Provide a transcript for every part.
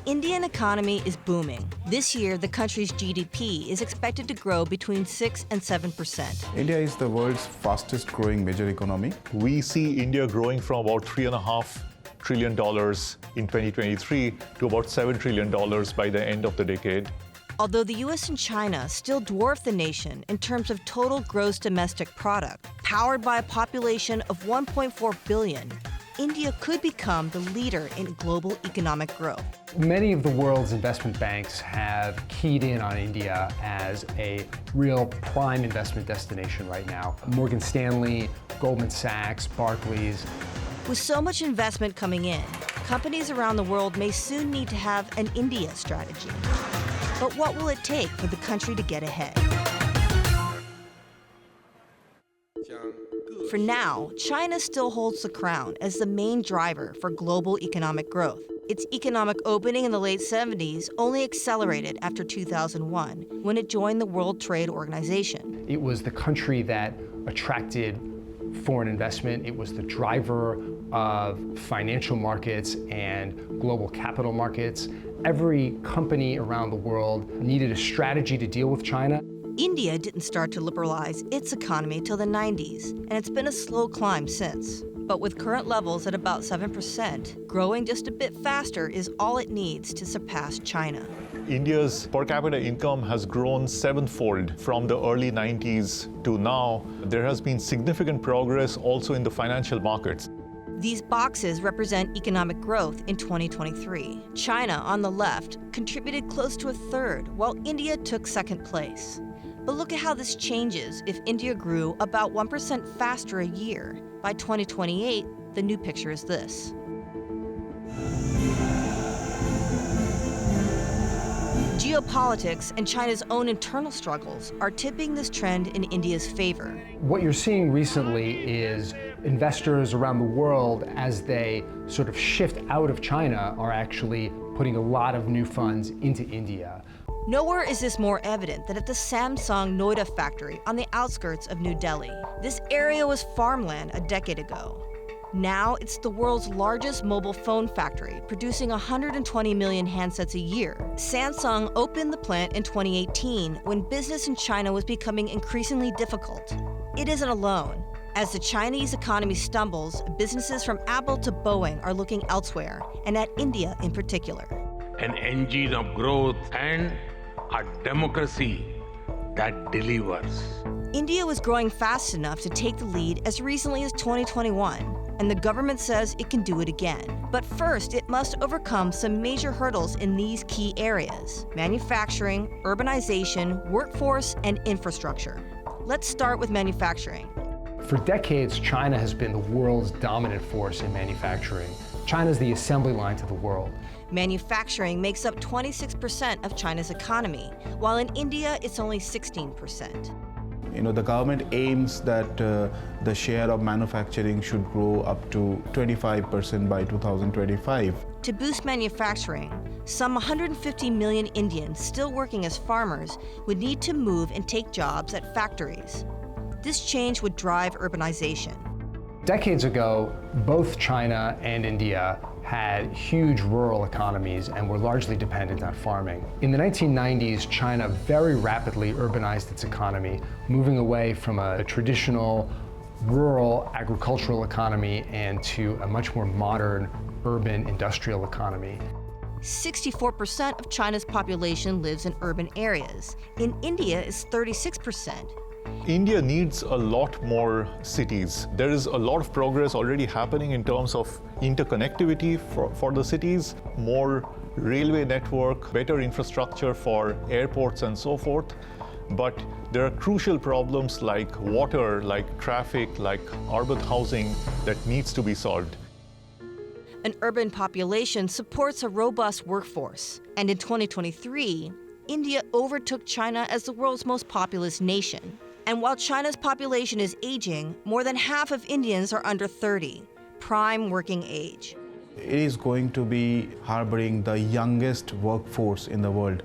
Indian economy is booming. This year, the country's GDP is expected to grow between 6 and 7%. India is the world's fastest growing major economy. We see India growing from about $3.5 trillion in 2023 to about $7 trillion by the end of the decade. Although the US and China still dwarf the nation in terms of total gross domestic product, powered by a population of 1.4 billion, India could become the leader in global economic growth. Many of the world's investment banks have keyed in on India as a real prime investment destination right now. Morgan Stanley, Goldman Sachs, Barclays. With so much investment coming in, companies around the world may soon need to have an India strategy. But what will it take for the country to get ahead? For now, China still holds the crown as the main driver for global economic growth. Its economic opening in the late 70s only accelerated after 2001, when it joined the World Trade Organization. It was the country that attracted foreign investment. It was the driver of financial markets and global capital markets. Every company around the world needed a strategy to deal with China. India didn't start to liberalize its economy till the 90s, and it's been a slow climb since. But with current levels at about 7%, growing just a bit faster is all it needs to surpass China. India's per capita income has grown sevenfold from the early 90s to now. There has been significant progress also in the financial markets. These boxes represent economic growth in 2023. China, on the left, contributed close to a third, while India took second place. But look at how this changes if India grew about 1% faster a year. By 2028, the new picture is this. Geopolitics and China's own internal struggles are tipping this trend in India's favor. What you're seeing recently is investors around the world, as they sort of shift out of China, are actually putting a lot of new funds into India. Nowhere is this more evident than at the Samsung Noida factory on the outskirts of New Delhi. This area was farmland a decade ago. Now it's the world's largest mobile phone factory, producing 120 million handsets a year. Samsung opened the plant in 2018 when business in China was becoming increasingly difficult. It isn't alone. As the Chinese economy stumbles, businesses from Apple to Boeing are looking elsewhere, and at India in particular. An engine of growth and a democracy that delivers. India was growing fast enough to take the lead as recently as 2021, and the government says it can do it again. But first, it must overcome some major hurdles in these key areas: manufacturing, urbanization, workforce, and infrastructure. Let's start with manufacturing. For decades, China has been the world's dominant force in manufacturing. China's the assembly line to the world. Manufacturing makes up 26% of China's economy, while in India it's only 16%. The government aims that the share of manufacturing should grow up to 25% by 2025. To boost manufacturing, some 150 million Indians still working as farmers would need to move and take jobs at factories. This change would drive urbanization. Decades ago, both China and India had huge rural economies and were largely dependent on farming. In the 1990s, China very rapidly urbanized its economy, moving away from a traditional rural agricultural economy and to a much more modern urban industrial economy. 64% of China's population lives in urban areas. In India, it's 36%. India needs a lot more cities. There is a lot of progress already happening in terms of interconnectivity for the cities, more railway network, better infrastructure for airports and so forth. But there are crucial problems like water, like traffic, like urban housing that needs to be solved. An urban population supports a robust workforce. And in 2023, India overtook China as the world's most populous nation. And while China's population is aging, more than half of Indians are under 30, prime working age. It is going to be harboring the youngest workforce in the world.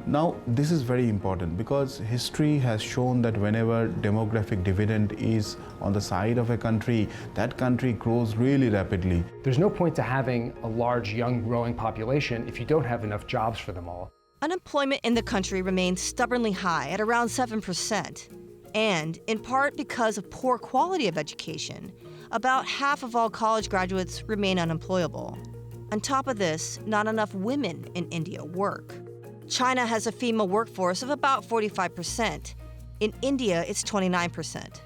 Now, this is very important because history has shown that whenever demographic dividend is on the side of a country, that country grows really rapidly. There's no point to having a large, young, growing population if you don't have enough jobs for them all. Unemployment in the country remains stubbornly high at around 7%. And in part because of poor quality of education, about half of all college graduates remain unemployable. On top of this, not enough women in India work. China has a female workforce of about 45%. In India, it's 29%.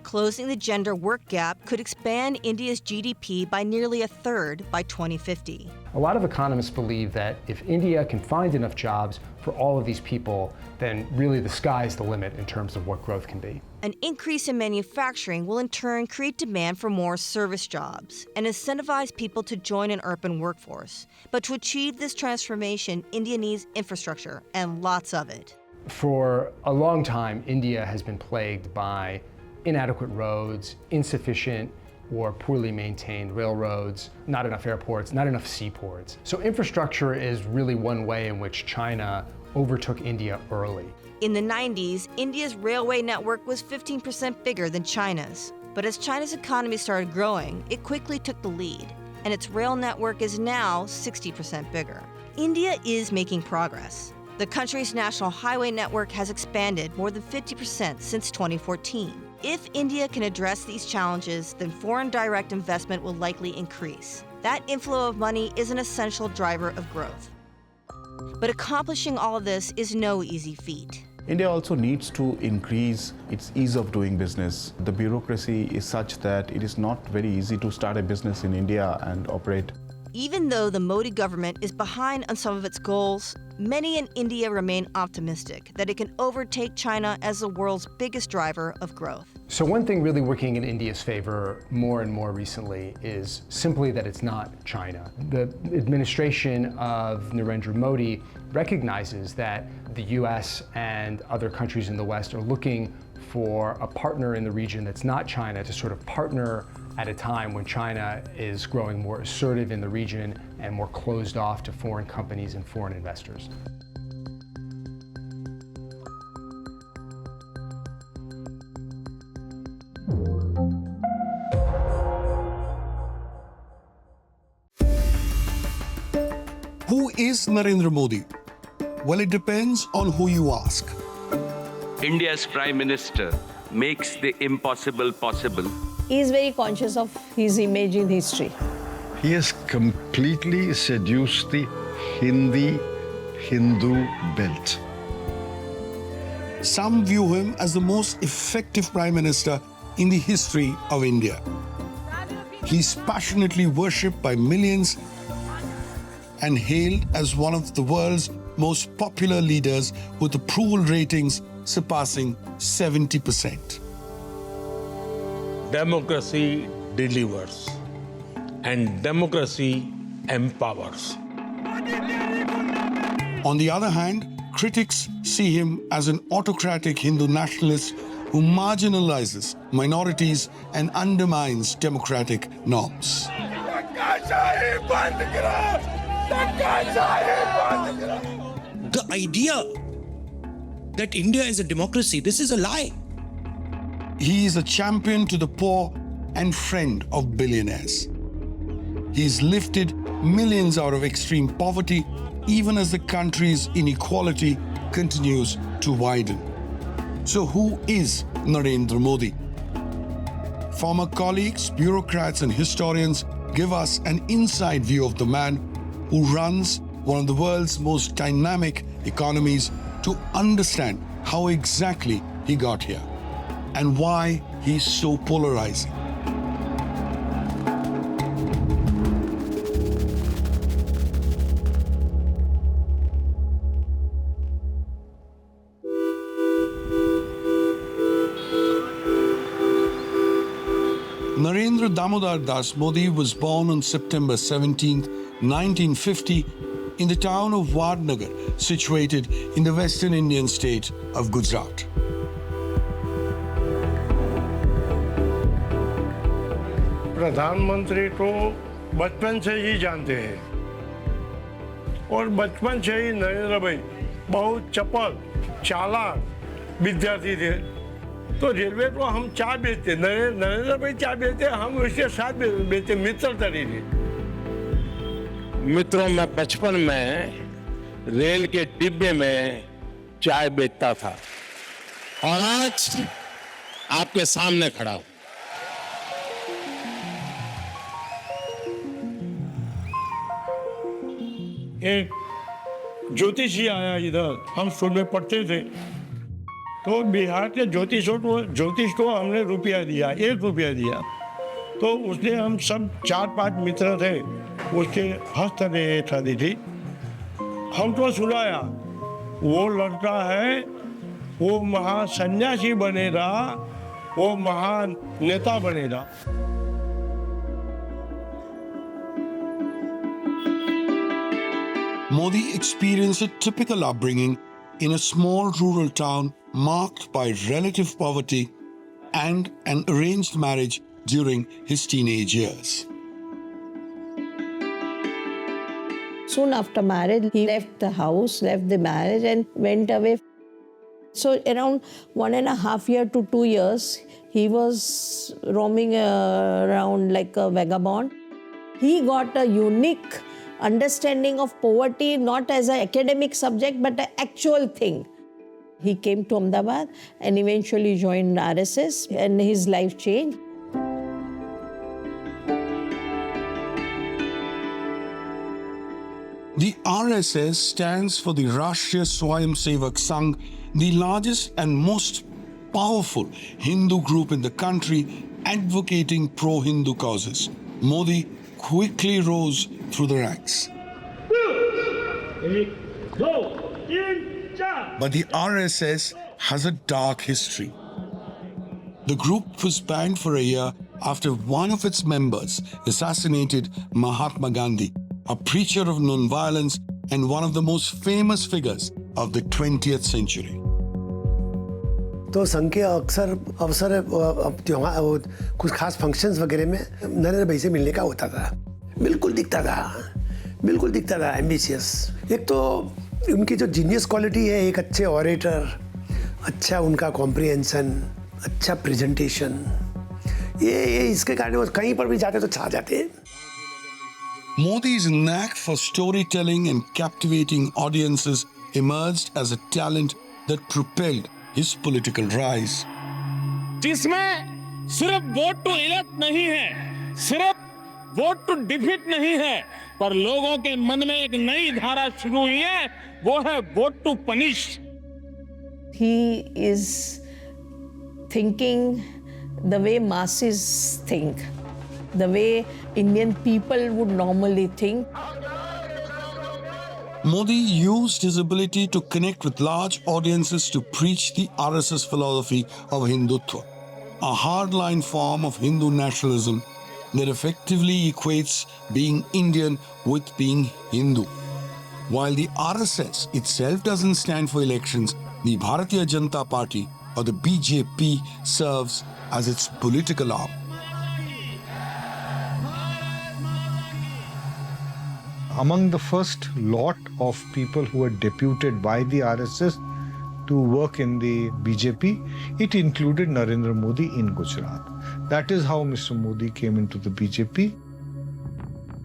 Closing the gender work gap could expand India's GDP by nearly a third by 2050. A lot of economists believe that if India can find enough jobs for all of these people, then really the sky's the limit in terms of what growth can be. An increase in manufacturing will in turn create demand for more service jobs and incentivize people to join an urban workforce. But to achieve this transformation, India needs infrastructure, and lots of it. For a long time, India has been plagued by inadequate roads, insufficient or poorly maintained railroads, not enough airports, not enough seaports. So infrastructure is really one way in which China overtook India early. In the 90s, India's railway network was 15% bigger than China's. But as China's economy started growing, it quickly took the lead, and its rail network is now 60% bigger. India is making progress. The country's national highway network has expanded more than 50% since 2014. If India can address these challenges, then foreign direct investment will likely increase. That inflow of money is an essential driver of growth. But accomplishing all of this is no easy feat. India also needs to increase its ease of doing business. The bureaucracy is such that it is not very easy to start a business in India and operate. Even though the Modi government is behind on some of its goals, many in India remain optimistic that it can overtake China as the world's biggest driver of growth. So one thing really working in India's favor more and more recently is simply that it's not China. The administration of Narendra Modi recognizes that the US and other countries in the West are looking for a partner in the region that's not China to sort of partner at a time when China is growing more assertive in the region and more closed off to foreign companies and foreign investors. Who is Narendra Modi? Well, it depends on who you ask. India's Prime Minister makes the impossible possible. He is very conscious of his image in history. He has completely seduced the Hindu belt. Some view him as the most effective Prime Minister in the history of India. He's passionately worshipped by millions and hailed as one of the world's most popular leaders with approval ratings surpassing 70%. Democracy delivers, and democracy empowers. On the other hand, critics see him as an autocratic Hindu nationalist who marginalizes minorities and undermines democratic norms. The idea that India is a democracy, this is a lie. He is a champion to the poor and friend of billionaires. He's lifted millions out of extreme poverty, even as the country's inequality continues to widen. So who is Narendra Modi? Former colleagues, bureaucrats, and historians give us an inside view of the man who runs one of the world's most dynamic economies to understand how exactly he got here and why he's so polarizing. Narendra Damodar Das Modi was born on September 17, 1950, in the town of Vadnagar, situated in the western Indian state of Gujarat. प्रधानमंत्री तो बचपन से ही जानते हैं और बचपन से ही नरेंद्र भाई बहुत चपल चालाक विद्यार्थी थे। तो रेलवे को हम चाय बेचते, नरेंद्र भाई चाय बेचते, हम उसके साथ बेचते, मित्रता रही थी। मित्रों, मैं बचपन में रेल के डिब्बे में चाय बेचता था और आज आपके सामने खड़ा हूं। एक ज्योतिषी आया इधर, हम स्कूल में पढ़ते थे, तो बिहार के ज्योतिष को हमने रुपया दिया, 1 रुपया दिया। तो उसने, हम सब 4-5 मित्र थे, उसके हस्तरेखा दी थी। हमको सुनाया वो लड़का है, वो महासन्यासी बनेगा, वो महान नेता बनेगा। Modi experienced a typical upbringing in a small rural town marked by relative poverty and an arranged marriage during his teenage years. Soon after marriage, he left the house, left the marriage and went away. So around 1.5 years to 2 years, he was roaming around like a vagabond. He got a unique understanding of poverty, not as an academic subject, but an actual thing. He came to Ahmedabad and eventually joined RSS, and his life changed. The RSS stands for the Rashtriya Swayamsevak Sangh, the largest and most powerful Hindu group in the country advocating pro-Hindu causes. Modi quickly rose through the ranks. But the RSS has a dark history. The group was banned for a year after one of its members assassinated Mahatma Gandhi, a preacher of non-violence and one of the most famous figures of the 20th century. तो संघ के अक्सर अवसर त्योहार कुछ खास functions वगैरह में नरेंद्र भाई से मिलने का होता था। बिल्कुल दिखता था एम्बिशियस। एक तो उनकी जो जीनियस क्वालिटी है, एक अच्छे ऑरेटर, अच्छा उनका कॉम्प्रिहेंशन, अच्छा प्रेजेंटेशन, ये इसके कारण वो कहीं पर भी जाते तो छा जाते हैं। Modi's knack for storytelling and captivating audiences emerged as a talent that propelled his political rise. जिसमें सिर्फ वोट टू इलेक्ट नहीं है, सिर्फ वोट टू डिफीट नहीं है, पर लोगों के मन में एक नई धारा शुरू हुई है, वो है vote to punish. He is thinking the way masses think, the way Indian people would normally think. Modi used his ability to connect with large audiences to preach the RSS philosophy of Hindutva, a hardline form of Hindu nationalism that effectively equates being Indian with being Hindu. While the RSS itself doesn't stand for elections, the Bharatiya Janata Party, or the BJP, serves as its political arm. Among the first lot of people who were deputed by the RSS to work in the BJP, it included Narendra Modi in Gujarat. That is how Mr. Modi came into the BJP.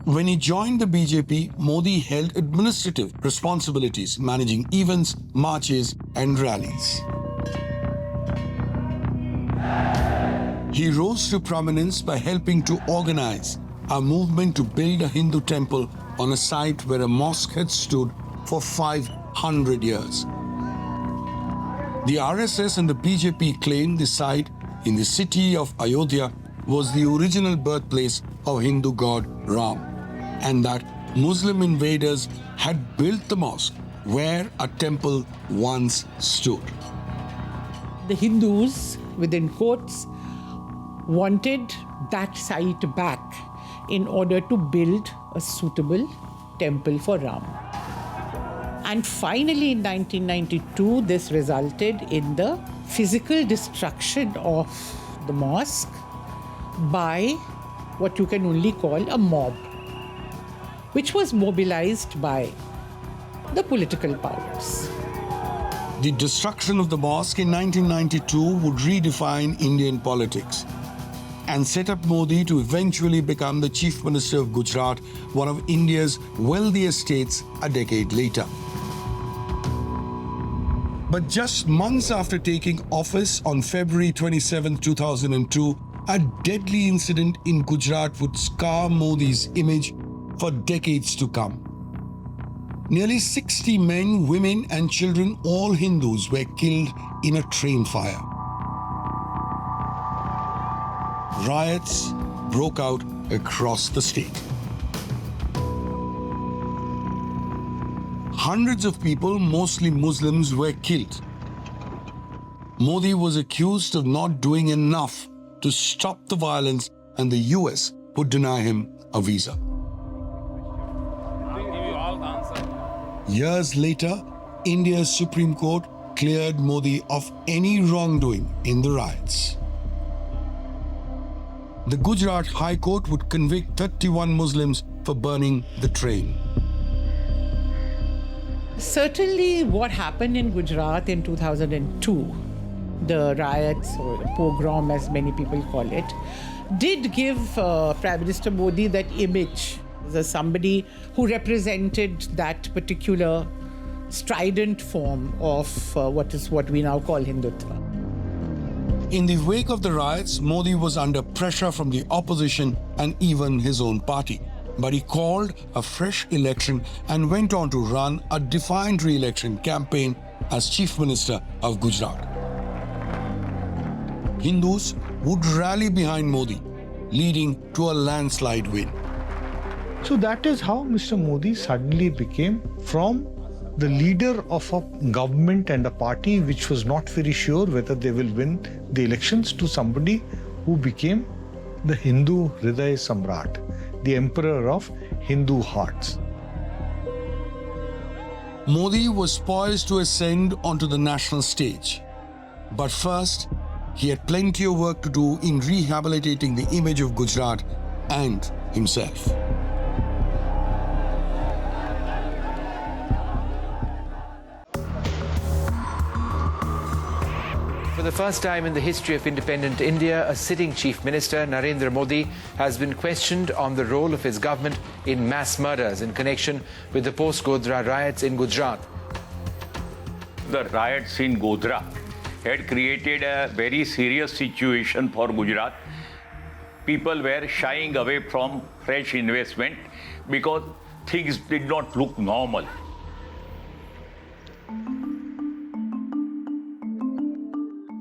When he joined the BJP, Modi held administrative responsibilities, managing events, marches, and rallies. He rose to prominence by helping to organize a movement to build a Hindu temple on a site where a mosque had stood for 500 years. The RSS and the BJP claimed the site in the city of Ayodhya was the original birthplace of Hindu god Ram, and that Muslim invaders had built the mosque where a temple once stood. The Hindus, within quotes, wanted that site back in order to build a suitable temple for Ram. And finally, in 1992, this resulted in the physical destruction of the mosque by what you can only call a mob, which was mobilized by the political powers. The destruction of the mosque in 1992 would redefine Indian politics and set up Modi to eventually become the Chief Minister of Gujarat, one of India's wealthiest states, a decade later. But just months after taking office on February 27, 2002, a deadly incident in Gujarat would scar Modi's image for decades to come. Nearly 60 men, women and children, all Hindus, were killed in a train fire. Riots broke out across the state. Hundreds of people, mostly Muslims, were killed. Modi was accused of not doing enough to stop the violence, and the US would deny him a visa. Years later, India's Supreme Court cleared Modi of any wrongdoing in the riots. The Gujarat High Court would convict 31 Muslims for burning the train. Certainly, what happened in Gujarat in 2002, the riots or pogrom as many people call it, did give Prime Minister Modi that image as somebody who represented that particular strident form of what we now call Hindutva. In the wake of the riots, Modi was under pressure from the opposition and even his own party. But he called a fresh election and went on to run a defiant re-election campaign as Chief Minister of Gujarat. Hindus would rally behind Modi, leading to a landslide win. So that is how Mr. Modi suddenly became from the leader of a government and a party which was not very sure whether they will win the elections to somebody who became the Hindu Hriday Samrat, the emperor of Hindu hearts. Modi was poised to ascend onto the national stage. But first, he had plenty of work to do in rehabilitating the image of Gujarat and himself. For the first time in the history of independent India, a sitting Chief Minister, Narendra Modi, has been questioned on the role of his government in mass murders in connection with the post-Godhra riots in Gujarat. The riots in Godhra had created a very serious situation for Gujarat. People were shying away from fresh investment because things did not look normal.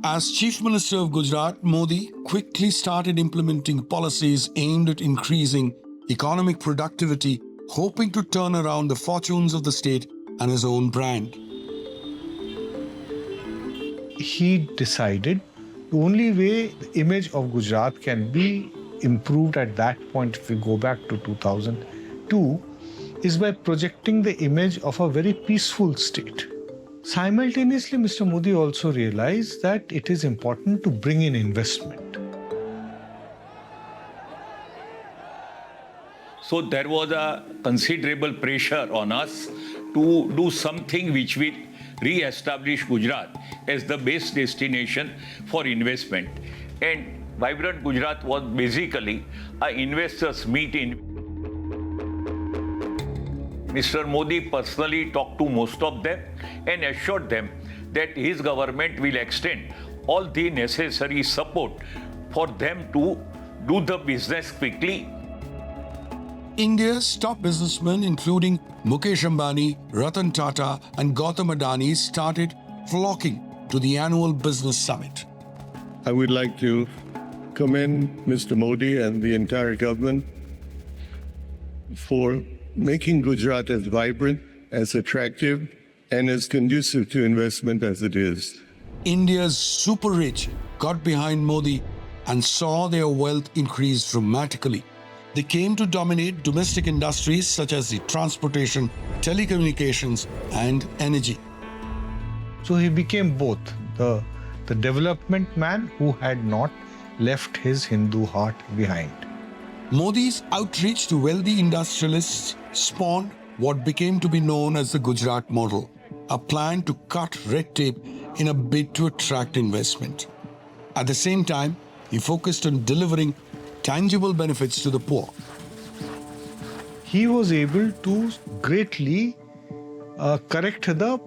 As Chief Minister of Gujarat, Modi quickly started implementing policies aimed at increasing economic productivity, hoping to turn around the fortunes of the state and his own brand. He decided the only way the image of Gujarat can be improved at that point, if we go back to 2002, is by projecting the image of a very peaceful state. Simultaneously, Mr. Modi also realized that it is important to bring in investment. So there was a considerable pressure on us to do something which will re-establish Gujarat as the best destination for investment. And Vibrant Gujarat was basically an investors' meet-in. Mr. Modi personally talked to most of them and assured them that his government will extend all the necessary support for them to do the business quickly. India's top businessmen, including Mukesh Ambani, Ratan Tata, and Gautam Adani, started flocking to the annual business summit. I would like to commend Mr. Modi and the entire government for making Gujarat as vibrant, as attractive, and as conducive to investment as it is. India's super rich got behind Modi and saw their wealth increase dramatically. They came to dominate domestic industries such as the transportation, telecommunications, and energy. So he became both the development man who had not left his Hindu heart behind. Modi's outreach to wealthy industrialists spawned what became to be known as the Gujarat model, a plan to cut red tape in a bid to attract investment. At the same time, he focused on delivering tangible benefits to the poor. He was able to greatly correct the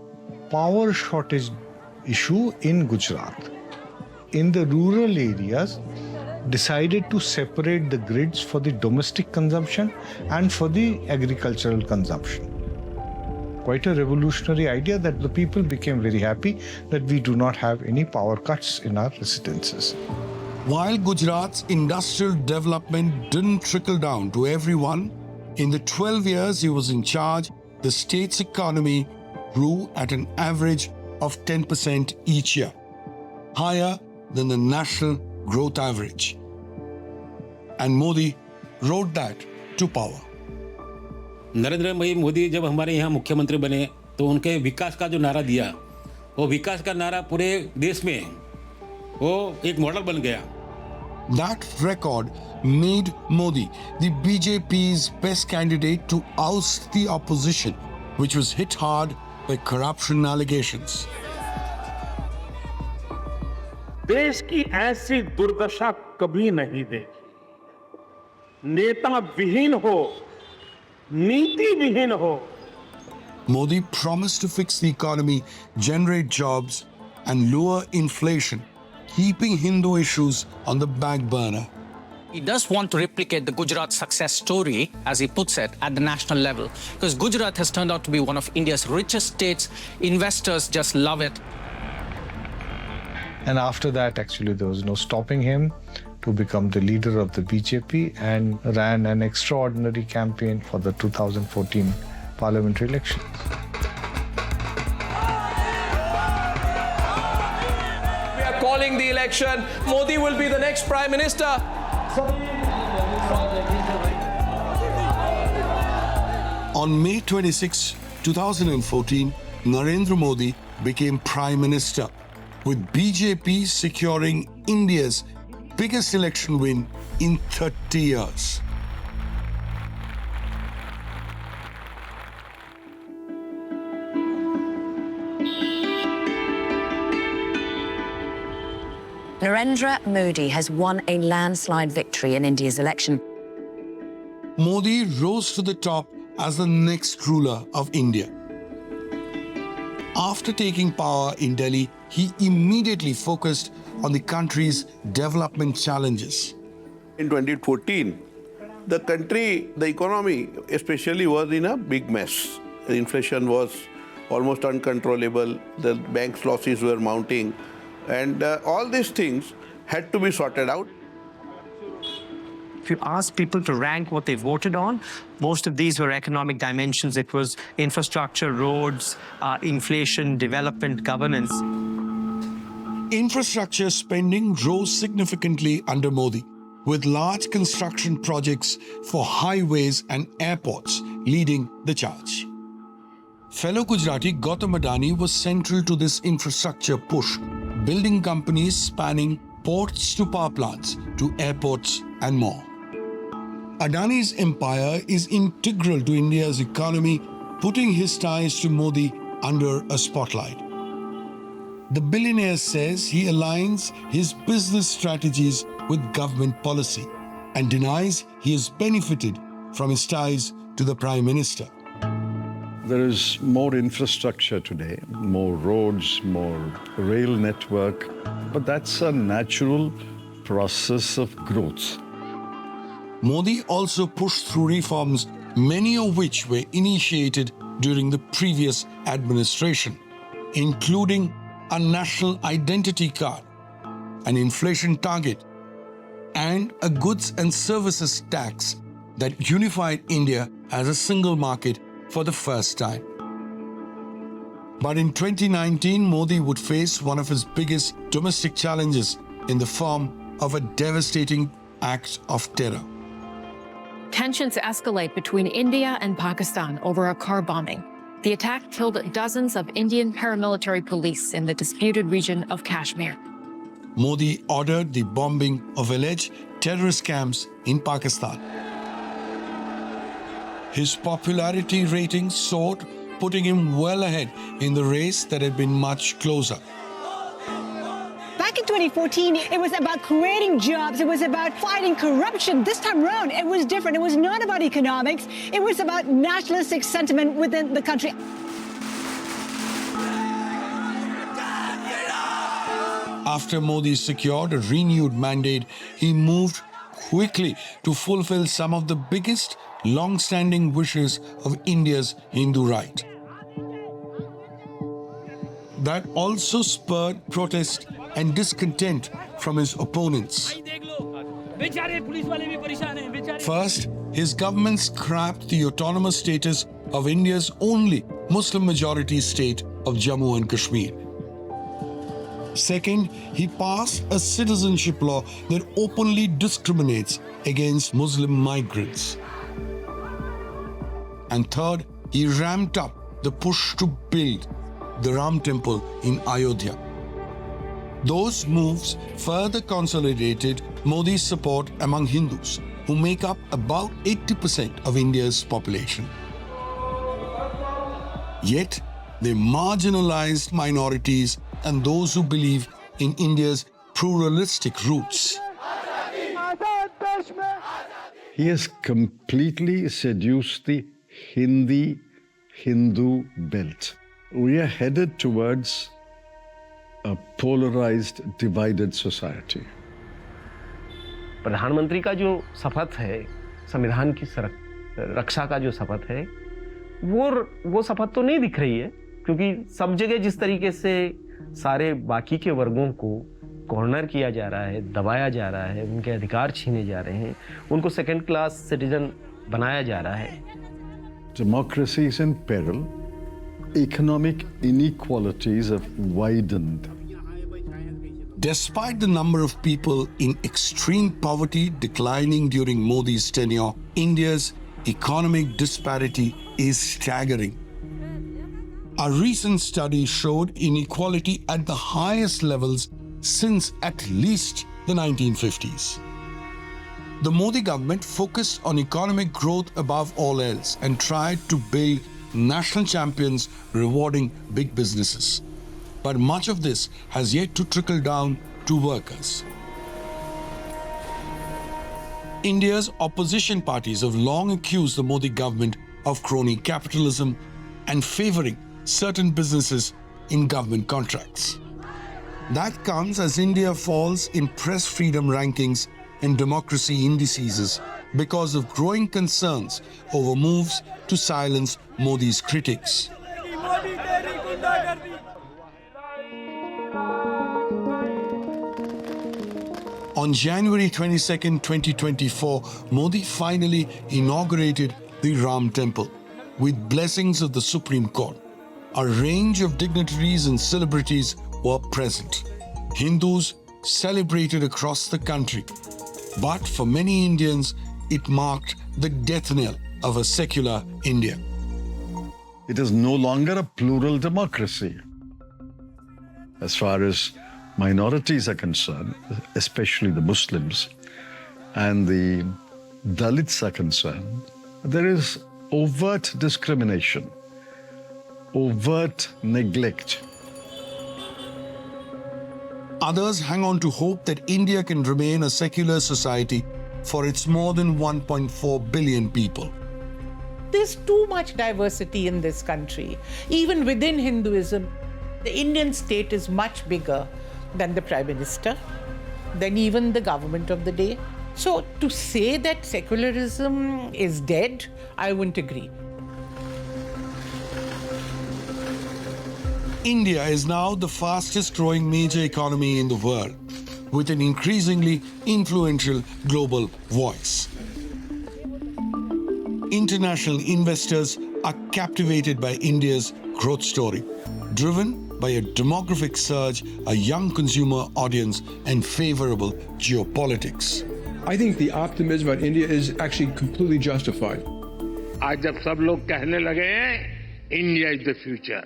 power shortage issue in Gujarat. In the rural areas, decided to separate the grids for the domestic consumption and for the agricultural consumption. Quite a revolutionary idea that the people became very happy that we do not have any power cuts in our residences. While Gujarat's industrial development didn't trickle down to everyone, in the 12 years he was in charge, the state's economy grew at an average of 10% each year, higher than the national growth average. And Modi rode that to power. Narendra भाई मोदी जब हमारे यहाँ मुख्यमंत्री बने तो उनके विकास का जो नारा दिया, वो विकास का नारा पूरे देश में वो एक मॉडल बन गया. That record made Modi the BJP's best candidate to oust the opposition, which was hit hard by corruption allegations. देश की ऐसी दुर्दशा कभी नहीं देखी. नेता विहीन हो, नीति विहीन हो. Modi promised to fix the economy, generate jobs, and lower inflation, keeping Hindu issues on the back burner. He does want to replicate the Gujarat success story, as he puts it, at the national level, because Gujarat has turned out to be one of India's richest states. Investors just love it. And after that, actually, there was no stopping him to become the leader of the BJP and ran an extraordinary campaign for the 2014 parliamentary elections. We are calling the election. Modi will be the next Prime Minister. On May 26, 2014, Narendra Modi became Prime Minister, with BJP securing India's biggest election win in 30 years. Narendra Modi has won a landslide victory in India's election. Modi rose to the top as the next ruler of India. After taking power in Delhi, he immediately focused on the country's development challenges. In 2014, the country, the economy especially, was in a big mess. The inflation was almost uncontrollable, the bank's losses were mounting, and all these things had to be sorted out. If you ask people to rank what they voted on, most of these were economic dimensions. It was infrastructure, roads, inflation, development, governance. Infrastructure spending rose significantly under Modi, with large construction projects for highways and airports leading the charge. Fellow Gujarati Gautam Adani was central to this infrastructure push, building companies spanning ports to power plants to airports and more. Adani's empire is integral to India's economy, putting his ties to Modi under a spotlight. The billionaire says he aligns his business strategies with government policy and denies he has benefited from his ties to the Prime Minister. There is more infrastructure today, more roads, more rail network, but that's a natural process of growth. Modi also pushed through reforms, many of which were initiated during the previous administration, including a national identity card, an inflation target, and a goods and services tax that unified India as a single market for the first time. But in 2019, Modi would face one of his biggest domestic challenges in the form of a devastating act of terror. Tensions escalate between India and Pakistan over a car bombing. The attack killed dozens of Indian paramilitary police in the disputed region of Kashmir. Modi ordered the bombing of alleged terrorist camps in Pakistan. His popularity rating soared putting him well ahead in the race that had been much closer. Back in 2014, it was about creating jobs. It was about fighting corruption. This time around, it was different. It was not about economics. It was about nationalistic sentiment within the country. After Modi secured a renewed mandate, he moved quickly to fulfill some of the biggest long-standing wishes of India's Hindu right. That also spurred protest and discontent from his opponents. First, his government scrapped the autonomous status of India's only Muslim-majority state of Jammu and Kashmir. Second, he passed a citizenship law that openly discriminates against Muslim migrants. And third, he ramped up the push to build the Ram Temple in Ayodhya. Those moves further consolidated Modi's support among Hindus, who make up about 80% of India's population. Yet, they marginalized minorities and those who believe in India's pluralistic roots. He has completely seduced the Hindi-Hindu belt. We are headed towards a polarized, divided society. प्रधानमंत्री का जो शपथ है, संविधान की रक्षा का जो शपथ है, वो शपथ तो नहीं दिख रही है, क्योंकि सब जगह जिस तरीके से सारे बाकी के वर्गों को कॉर्नर किया जा रहा है, दबाया जा रहा है, उनके अधिकार छीने जा रहे हैं, उनको सेकंड क्लास सिटीजन बनाया जा रहा है. Democracy is in peril. Economic inequalities have widened. Despite the number of people in extreme poverty declining during Modi's tenure, India's economic disparity is staggering. A recent study showed inequality at the highest levels since at least the 1950s. The Modi government focused on economic growth above all else and tried to build national champions rewarding big businesses. But much of this has yet to trickle down to workers. India's opposition parties have long accused the Modi government of crony capitalism and favoring certain businesses in government contracts. That comes as India falls in press freedom rankings and democracy indices because of growing concerns over moves to silence Modi's critics. On January 22, 2024, Modi finally inaugurated the Ram Temple with blessings of the Supreme Court. A range of dignitaries and celebrities were present. Hindus celebrated across the country, but for many Indians, it marked the death knell of a secular India. It is no longer a plural democracy. As far as minorities are concerned, especially the Muslims and the Dalits are concerned, there is overt discrimination, overt neglect. Others hang on to hope that India can remain a secular society for its more than 1.4 billion people. There's too much diversity in this country. Even within Hinduism, the Indian state is much bigger than the Prime Minister, than even the government of the day. So to say that secularism is dead, I wouldn't agree. India is now the fastest growing major economy in the world, with an increasingly influential global voice. International investors are captivated by India's growth story, driven by a demographic surge, a young consumer audience, and favorable geopolitics. I think the optimism about India is actually completely justified. आज जब सब लोग कहने लगे हैं, India is the future.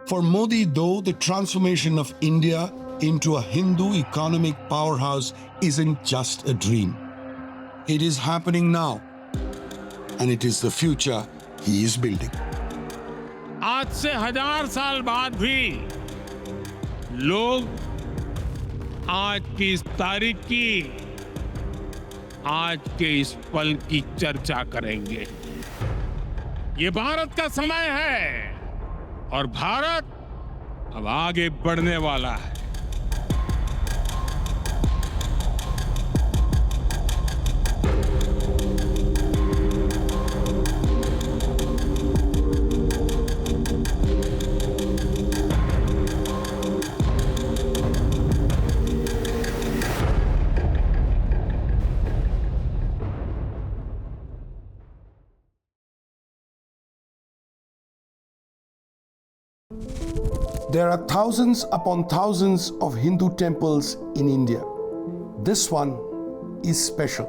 For Modi, though, the transformation of India into a Hindu economic powerhouse isn't just a dream. It is happening now. and it is the future he is building. आज से 1000 साल बाद भी लोग आज की इस तारीख की, आज के इस पल की चर्चा करेंगे। ये भारत का समय है और भारत अब आगे बढ़ने वाला है। There are thousands upon thousands of Hindu temples in India. This one is special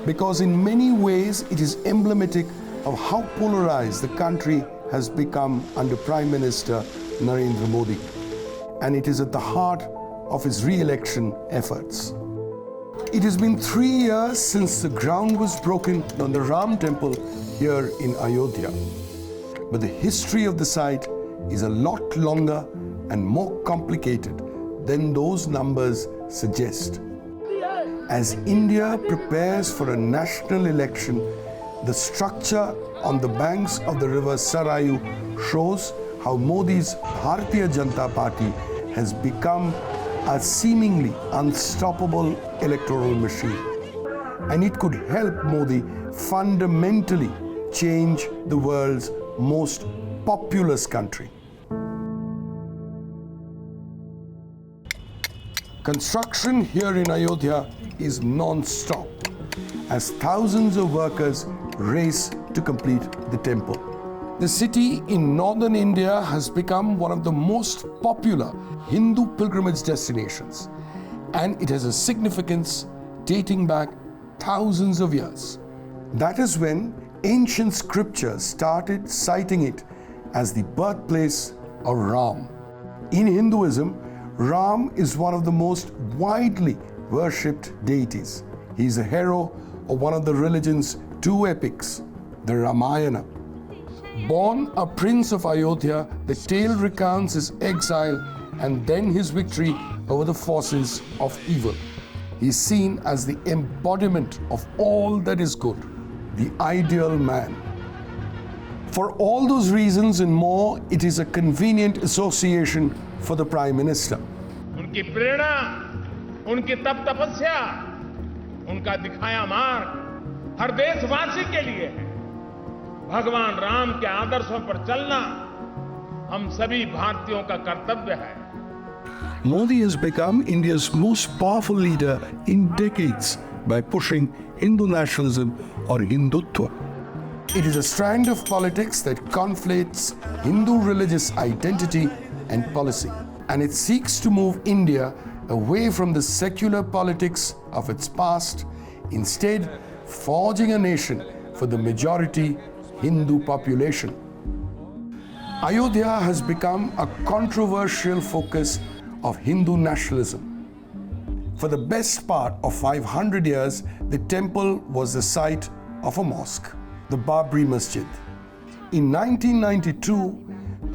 because in many ways it is emblematic of how polarized the country has become under Prime Minister Narendra Modi, and it is at the heart of his re-election efforts. It has been 3 years since the ground was broken on the Ram temple here in Ayodhya, but the history of the site is a lot longer and more complicated than those numbers suggest. As India prepares for a national election, the structure on the banks of the river Sarayu shows how Modi's Bharatiya Janata Party has become a seemingly unstoppable electoral machine. And it could help Modi fundamentally change the world's most populous country. Construction here in Ayodhya is non-stop as thousands of workers race to complete the temple. The city in northern India has become one of the most popular Hindu pilgrimage destinations, and it has a significance dating back thousands of years. That is when ancient scriptures started citing it as the birthplace of Ram. In Hinduism, Ram is one of the most widely worshipped deities. He is a hero of one of the religion's 2 epics, the Ramayana. Born a prince of Ayodhya, the tale recounts his exile and then his victory over the forces of evil. He is seen as the embodiment of all that is good, the ideal man. For all those reasons and more, it is a convenient association for the Prime Minister. उनकी प्रेरणा, उनकी तपस्या, उनका दिखाया मार्ग हर देशवासी के लिए है। भगवान राम के आदर्शों पर चलना हम सभी भारतीयों का कर्तव्य है। Modi has become India's most powerful leader in decades by pushing Hindu nationalism or Hindutva. It is a strand of politics that conflates Hindu religious identity and policy, and it seeks to move India away from the secular politics of its past, instead forging a nation for the majority Hindu population. Ayodhya has become a controversial focus of Hindu nationalism. For the best part of 500 years, the temple was the site of a mosque, the Babri Masjid. In 1992,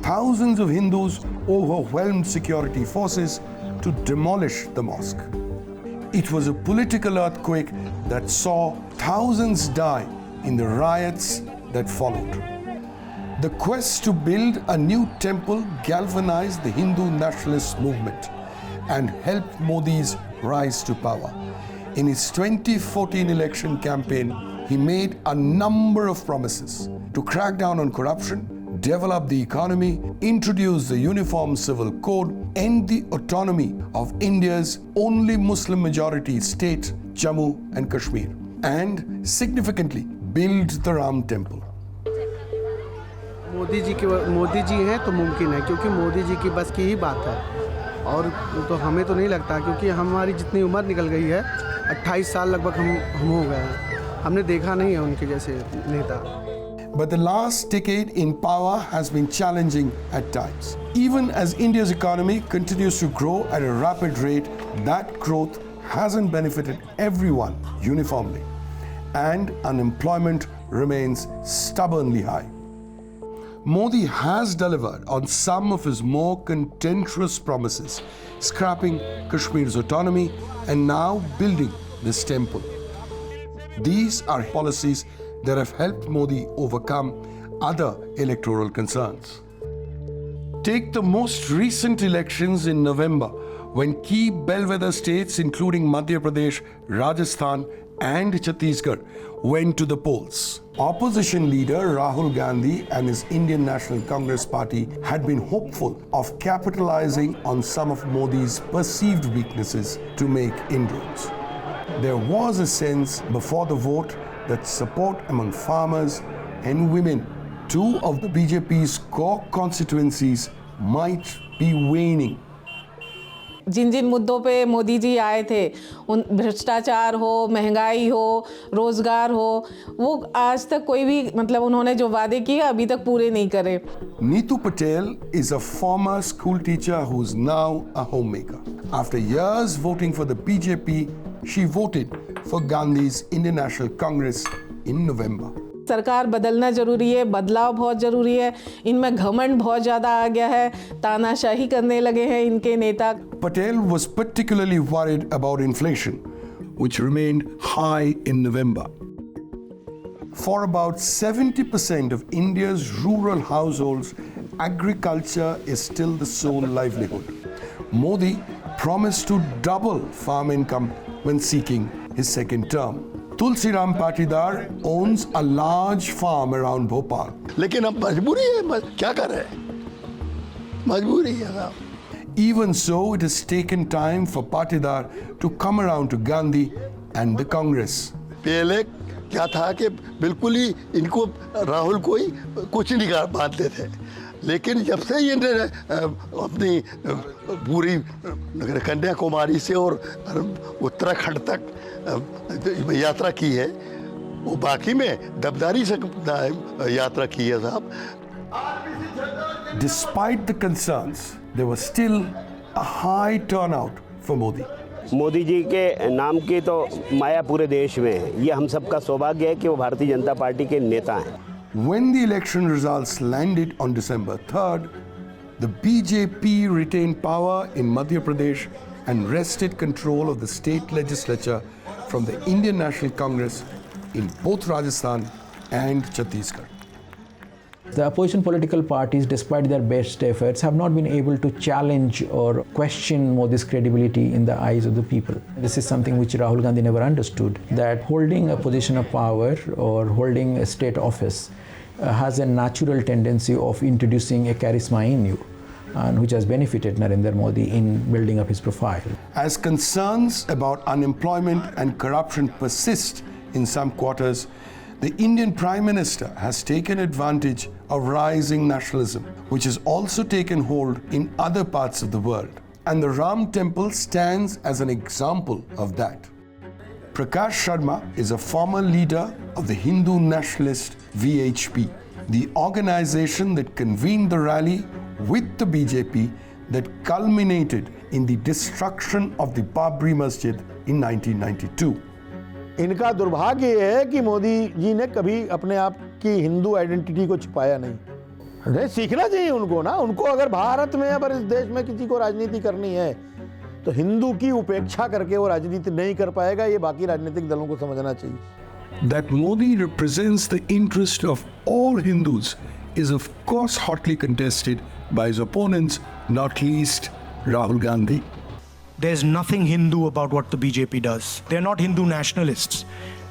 thousands of Hindus overwhelmed security forces to demolish the mosque. It was a political earthquake that saw thousands die in the riots that followed. The quest to build a new temple galvanized the Hindu nationalist movement and helped Modi's rise to power. In his 2014 election campaign, he made a number of promises to crack down on corruption, develop the economy, introduce the Uniform Civil Code, end the autonomy of India's only Muslim majority state, Jammu and Kashmir, and significantly build the Ram Temple. Modi ji हैं तो मुमकिन है, क्योंकि मोदी जी की बस की ही बात है। और तो हमें तो नहीं लगता, क्योंकि हमारी जितनी उम्र निकल गई है, 28 साल लगभग हम हो गए हैं, हमने देखा नहीं है उनके जैसे नेता। But the last decade in power has been challenging at times. Even as India's economy continues to grow at a rapid rate, that growth hasn't benefited everyone uniformly, and unemployment remains stubbornly high. Modi has delivered on some of his more contentious promises, scrapping Kashmir's autonomy and now building this temple. These are policies that have helped Modi overcome other electoral concerns. Take the most recent elections in November, when key bellwether states including Madhya Pradesh, Rajasthan and Chhattisgarh went to the polls. Opposition leader Rahul Gandhi and his Indian National Congress Party had been hopeful of capitalizing on some of Modi's perceived weaknesses to make inroads. There was a sense before the vote that support among farmers and women, two of the BJP's core constituencies, might be waning. जिन जिन मुद्दों पे मोदी जी आए थे, उन भ्रष्टाचार हो, महंगाई हो, रोजगार हो, वो आज तक कोई भी उन्होंने जो वादे किए अभी तक पूरे नहीं करे. Neetu Patel is a former school teacher who is now a homemaker. After years voting for the BJP, she voted for Gandhi's Indian National Congress in November. सरकार बदलना जरूरी है, बदलाव बहुत जरूरी है. इनमें घमंड बहुत ज़्यादा आ गया है, तानाशाही करने लगे हैं इनके नेता. Patel was particularly worried about inflation, which remained high in November. For about 70% of India's rural households, agriculture is still the sole livelihood. Modi promised to double farm income when seeking his second term. Tulsiram Patidar owns a large farm around Bhopal. लेकिन अब मजबूरी है, क्या कर रहे हैं? मजबूरी है. Even so, it has taken time for Patidar to come around to Gandhi and the Congress. पहले क्या था कि बिल्कुल ही इनको राहुल को ही कुछ नहीं बांधते थे, लेकिन जब से ये अपनी पूरी कन्याकुमारी से और उत्तराखंड तक यात्रा की है, वो बाकी में दबदारी से यात्रा की है साहब. Despite the concerns, there was still a high turnout for Modi. Modi ji के नाम की तो माया पूरे देश में है. ये हम सबका सौभाग्य है कि वो भारतीय जनता पार्टी के नेता हैं. When the election results landed on December 3rd, the BJP retained power in Madhya Pradesh and wrested control of the state legislature from the Indian National Congress in both Rajasthan and Chhattisgarh. The opposition political parties, despite their best efforts, have not been able to challenge or question Modi's credibility in the eyes of the people. This is something which Rahul Gandhi never understood, that holding a position of power or holding a state office has a natural tendency of introducing a charisma in you, and which has benefited Narendra Modi in building up his profile. As concerns about unemployment and corruption persist in some quarters, the Indian Prime Minister has taken advantage of rising nationalism, which has also taken hold in other parts of the world. And the Ram Temple stands as an example of that. Prakash Sharma is a former leader of the Hindu nationalist VHP, the organization that convened the rally with the BJP that culminated in the destruction of the Babri Masjid in 1992. इनका दुर्भाग्य ये है कि मोदी जी ने कभी अपने आप की हिंदू आइडेंटिटी को छिपाया नहीं. सीखना चाहिए उनको ना. उनको अगर भारत में अगर इस देश में किसी को राजनीति करनी है तो हिंदू की उपेक्षा करके वो राजनीति नहीं कर पाएगा. ये बाकी राजनीतिक दलों को समझना चाहिए. That Modi represents the interest of all Hindus is of course hotly contested by his opponents, not least Rahul Gandhi. There's nothing Hindu about what the BJP does. They're not Hindu nationalists.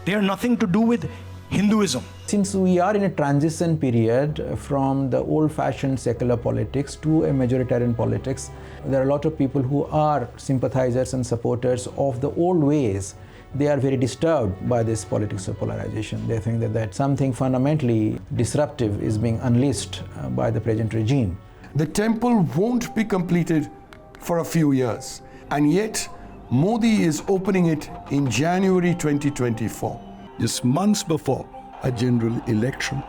They are nothing to do with Hinduism. Since we are in a transition period from the old-fashioned secular politics to a majoritarian politics, there are a lot of people who are sympathizers and supporters of the old ways. They are very disturbed by this politics of polarization. They think that something fundamentally disruptive is being unleashed by the present regime. The temple won't be completed for a few years. And yet, Modi is opening it in January 2024, just months before a general election.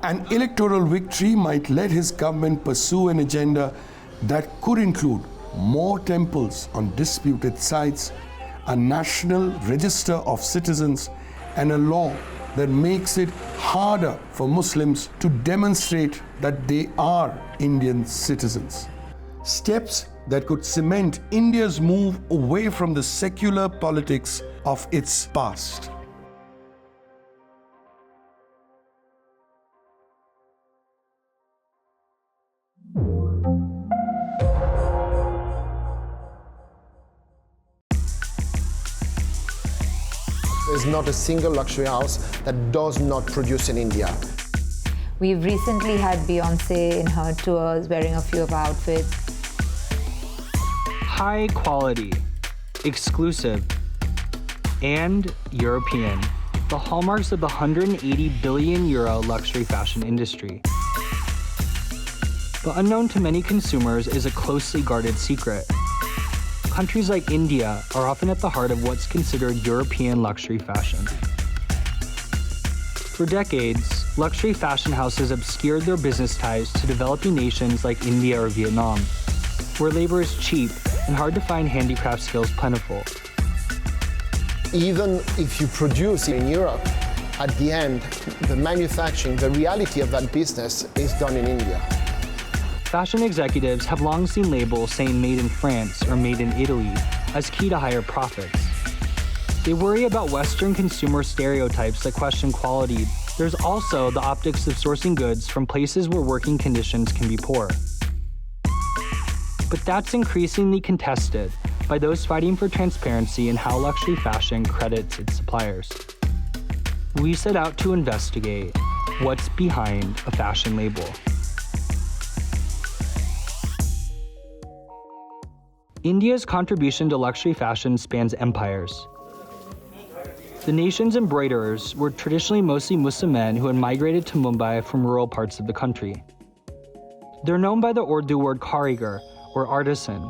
An electoral victory might let his government pursue an agenda that could include more temples on disputed sites, a national register of citizens, and a law that makes it harder for Muslims to demonstrate that they are Indian citizens. Steps that could cement India's move away from the secular politics of its past. There's not a single luxury house that does not produce in India. We've recently had Beyoncé in her tours wearing a few of our outfits. High quality, exclusive, and European. The hallmarks of the 180 billion euro luxury fashion industry. But unknown to many consumers is a closely guarded secret. Countries like India are often at the heart of what's considered European luxury fashion. For decades, luxury fashion houses obscured their business ties to developing nations like India or Vietnam, where labor is cheap and hard to find handicraft skills plentiful. Even if you produce in Europe, at the end, the manufacturing, the reality of that business is done in India. Fashion executives have long seen labels saying made in France or made in Italy as key to higher profits. They worry about Western consumer stereotypes that question quality. There's also the optics of sourcing goods from places where working conditions can be poor. But that's increasingly contested by those fighting for transparency in how luxury fashion credits its suppliers. We set out to investigate what's behind a fashion label. India's contribution to luxury fashion spans empires. The nation's embroiderers were traditionally mostly Muslim men who had migrated to Mumbai from rural parts of the country. They're known by the Urdu word karigar, or artisan.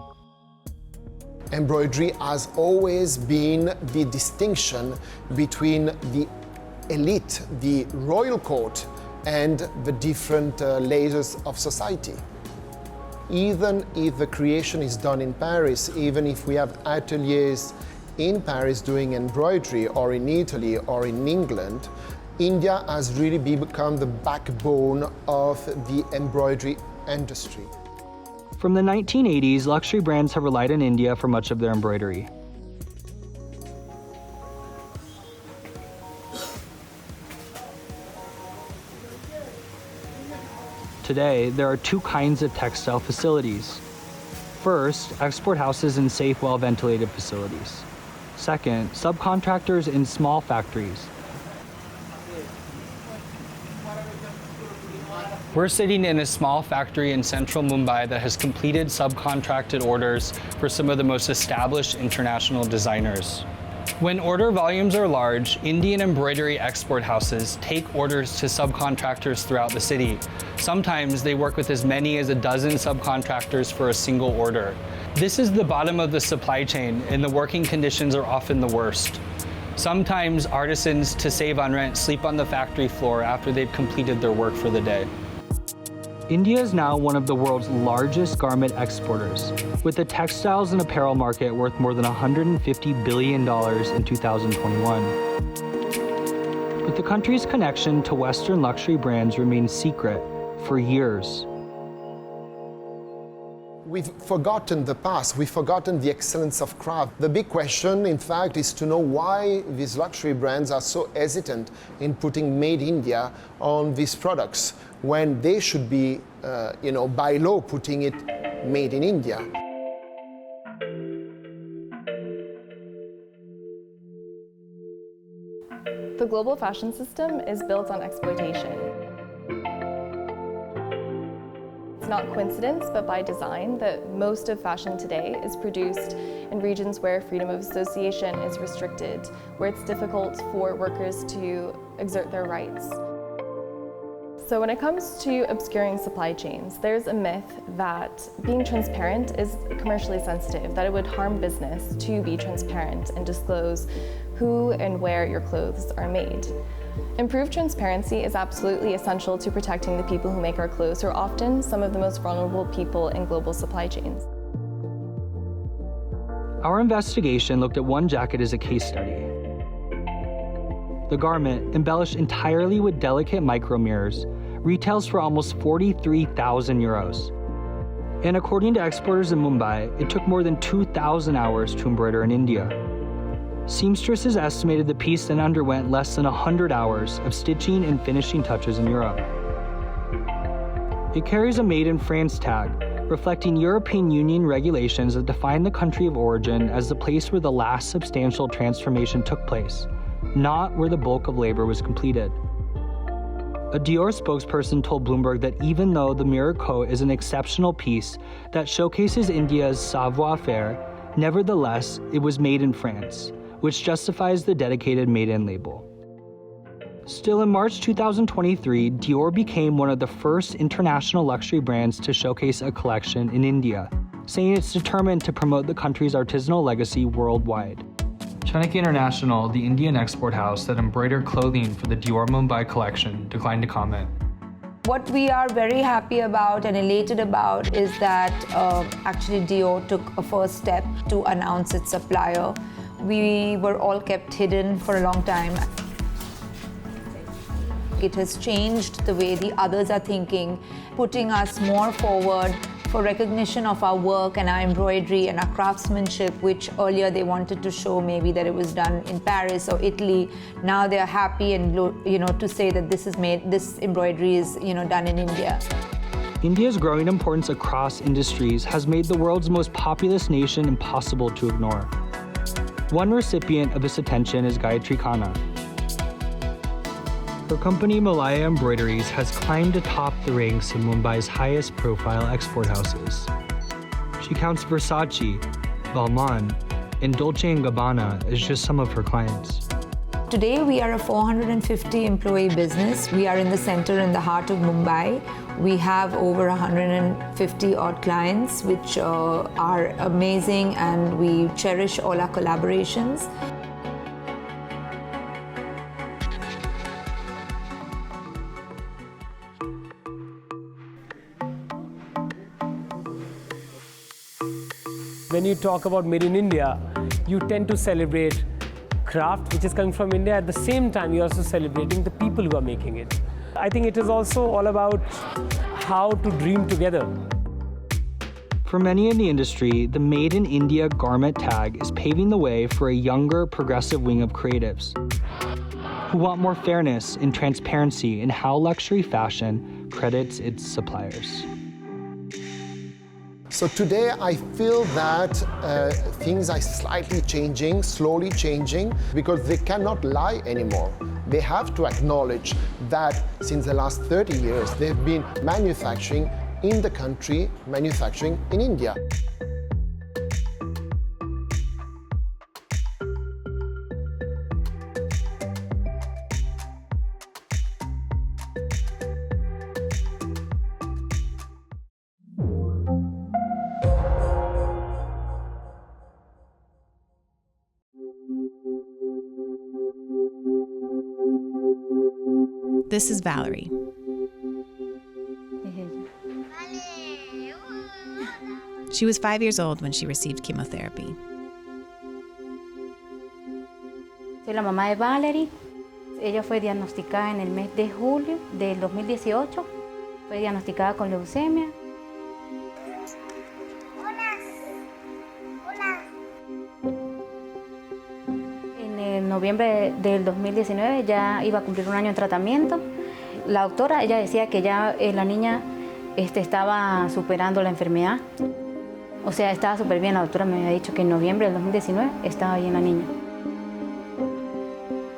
Embroidery has always been the distinction between the elite, the royal court, and the different layers of society. Even if the creation is done in Paris, even if we have ateliers in Paris doing embroidery, or in Italy, or in England, India has really become the backbone of the embroidery industry. From the 1980s, luxury brands have relied on India for much of their embroidery. Today, there are two kinds of textile facilities. First, export houses in safe, well-ventilated facilities. Second, subcontractors in small factories. We're sitting in a small factory in central Mumbai that has completed subcontracted orders for some of the most established international designers. When order volumes are large, Indian embroidery export houses take orders to subcontractors throughout the city. Sometimes they work with as many as a dozen subcontractors for a single order. This is the bottom of the supply chain, and the working conditions are often the worst. Sometimes artisans, to save on rent, sleep on the factory floor after they've completed their work for the day. India is now one of the world's largest garment exporters, with the textiles and apparel market worth more than $150 billion in 2021. But the country's connection to Western luxury brands remained secret for years. We've forgotten the past, we've forgotten the excellence of craft. The big question, in fact, is to know why these luxury brands are so hesitant in putting Made India on these products, when they should be, by law, putting it Made in India. The global fashion system is built on exploitation. It's not coincidence, but by design, that most of fashion today is produced in regions where freedom of association is restricted, where it's difficult for workers to exert their rights. So when it comes to obscuring supply chains, there's a myth that being transparent is commercially sensitive, that it would harm business to be transparent and disclose who and where your clothes are made. Improved transparency is absolutely essential to protecting the people who make our clothes, who are often some of the most vulnerable people in global supply chains. Our investigation looked at one jacket as a case study. The garment, embellished entirely with delicate micro mirrors, retails for almost 43,000 euros. And according to exporters in Mumbai, it took more than 2,000 hours to embroider in India. Seamstresses estimated the piece then underwent less than 100 hours of stitching and finishing touches in Europe. It carries a Made in France tag, reflecting European Union regulations that define the country of origin as the place where the last substantial transformation took place, not where the bulk of labor was completed. A Dior spokesperson told Bloomberg that even though the mirror coat is an exceptional piece that showcases India's savoir-faire, nevertheless, it was made in France, which justifies the dedicated Made in label. Still, in March 2023, Dior became one of the first international luxury brands to showcase a collection in India, saying it's determined to promote the country's artisanal legacy worldwide. Chanakya International, the Indian export house that embroidered clothing for the Dior Mumbai collection, declined to comment. What we are very happy about and elated about is that actually Dior took a first step to announce its supplier. We were all kept hidden for a long time. It has changed the way the others are thinking, putting us more forward for recognition of our work and our embroidery and our craftsmanship, which earlier they wanted to show maybe that it was done in Paris or Italy. Now they are happy and to say that this embroidery is done in India. India's growing importance across industries has made the world's most populous nation impossible to ignore. One recipient of this attention is Gayatri Khanna. Her company Malaya Embroideries has climbed atop the ranks of Mumbai's highest profile export houses. She counts Versace, Balmain, and Dolce & Gabbana as just some of her clients. Today we are a 450 employee business. We are in the center, in the heart of Mumbai. We have over 150 odd clients, which are amazing, and we cherish all our collaborations. When you talk about Made in India, you tend to celebrate craft, which is coming from India. At the same time, you're also celebrating the people who are making it. I think it is also all about how to dream together. For many in the industry, the Made in India garment tag is paving the way for a younger, progressive wing of creatives who want more fairness and transparency in how luxury fashion credits its suppliers. So today I feel that things are slightly changing, slowly changing, because they cannot lie anymore. They have to acknowledge that since the last 30 years, they've been manufacturing in the country, manufacturing in India. This is Valerie. She was 5 years old when she received chemotherapy. Soy la mamá de Valerie. Ella fue diagnosticada en el mes de julio del 2018. Fue diagnosticada con leucemia. En noviembre del 2019 ya iba a cumplir un año en tratamiento. La doctora, ella decía que ya la niña estaba superando la enfermedad. O sea, estaba súper bien. La doctora me había dicho que en noviembre del 2019 estaba bien la niña.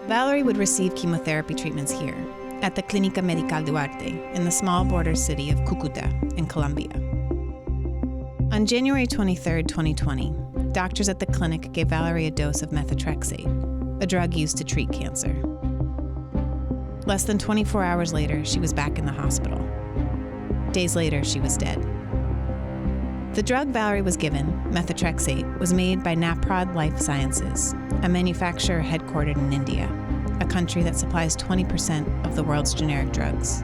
Valerie would receive chemotherapy treatments here at the Clínica Medical Duarte in the small border city of Cúcuta in Colombia. On January 23, 2020, doctors at the clinic gave Valerie a dose of methotrexate, a drug used to treat cancer. Less than 24 hours later, she was back in the hospital. Days later, she was dead. The drug Valerie was given, methotrexate, was made by Naprod Life Sciences, a manufacturer headquartered in India, a country that supplies 20% of the world's generic drugs.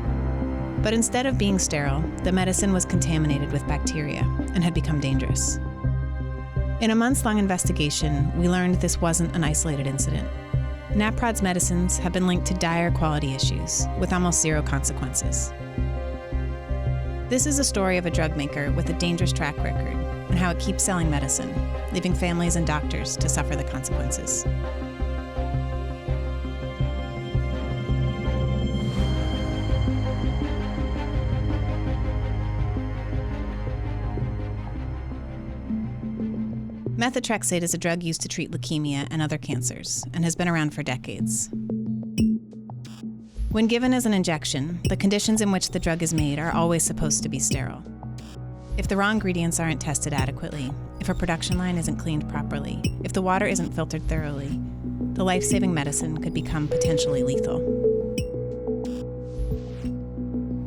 But instead of being sterile, the medicine was contaminated with bacteria and had become dangerous. In a months-long investigation, we learned this wasn't an isolated incident. Naprod's medicines have been linked to dire quality issues with almost zero consequences. This is a story of a drug maker with a dangerous track record and how it keeps selling medicine, leaving families and doctors to suffer the consequences. Methotrexate is a drug used to treat leukemia and other cancers and has been around for decades. When given as an injection, the conditions in which the drug is made are always supposed to be sterile. If the raw ingredients aren't tested adequately, if a production line isn't cleaned properly, if the water isn't filtered thoroughly, the life-saving medicine could become potentially lethal.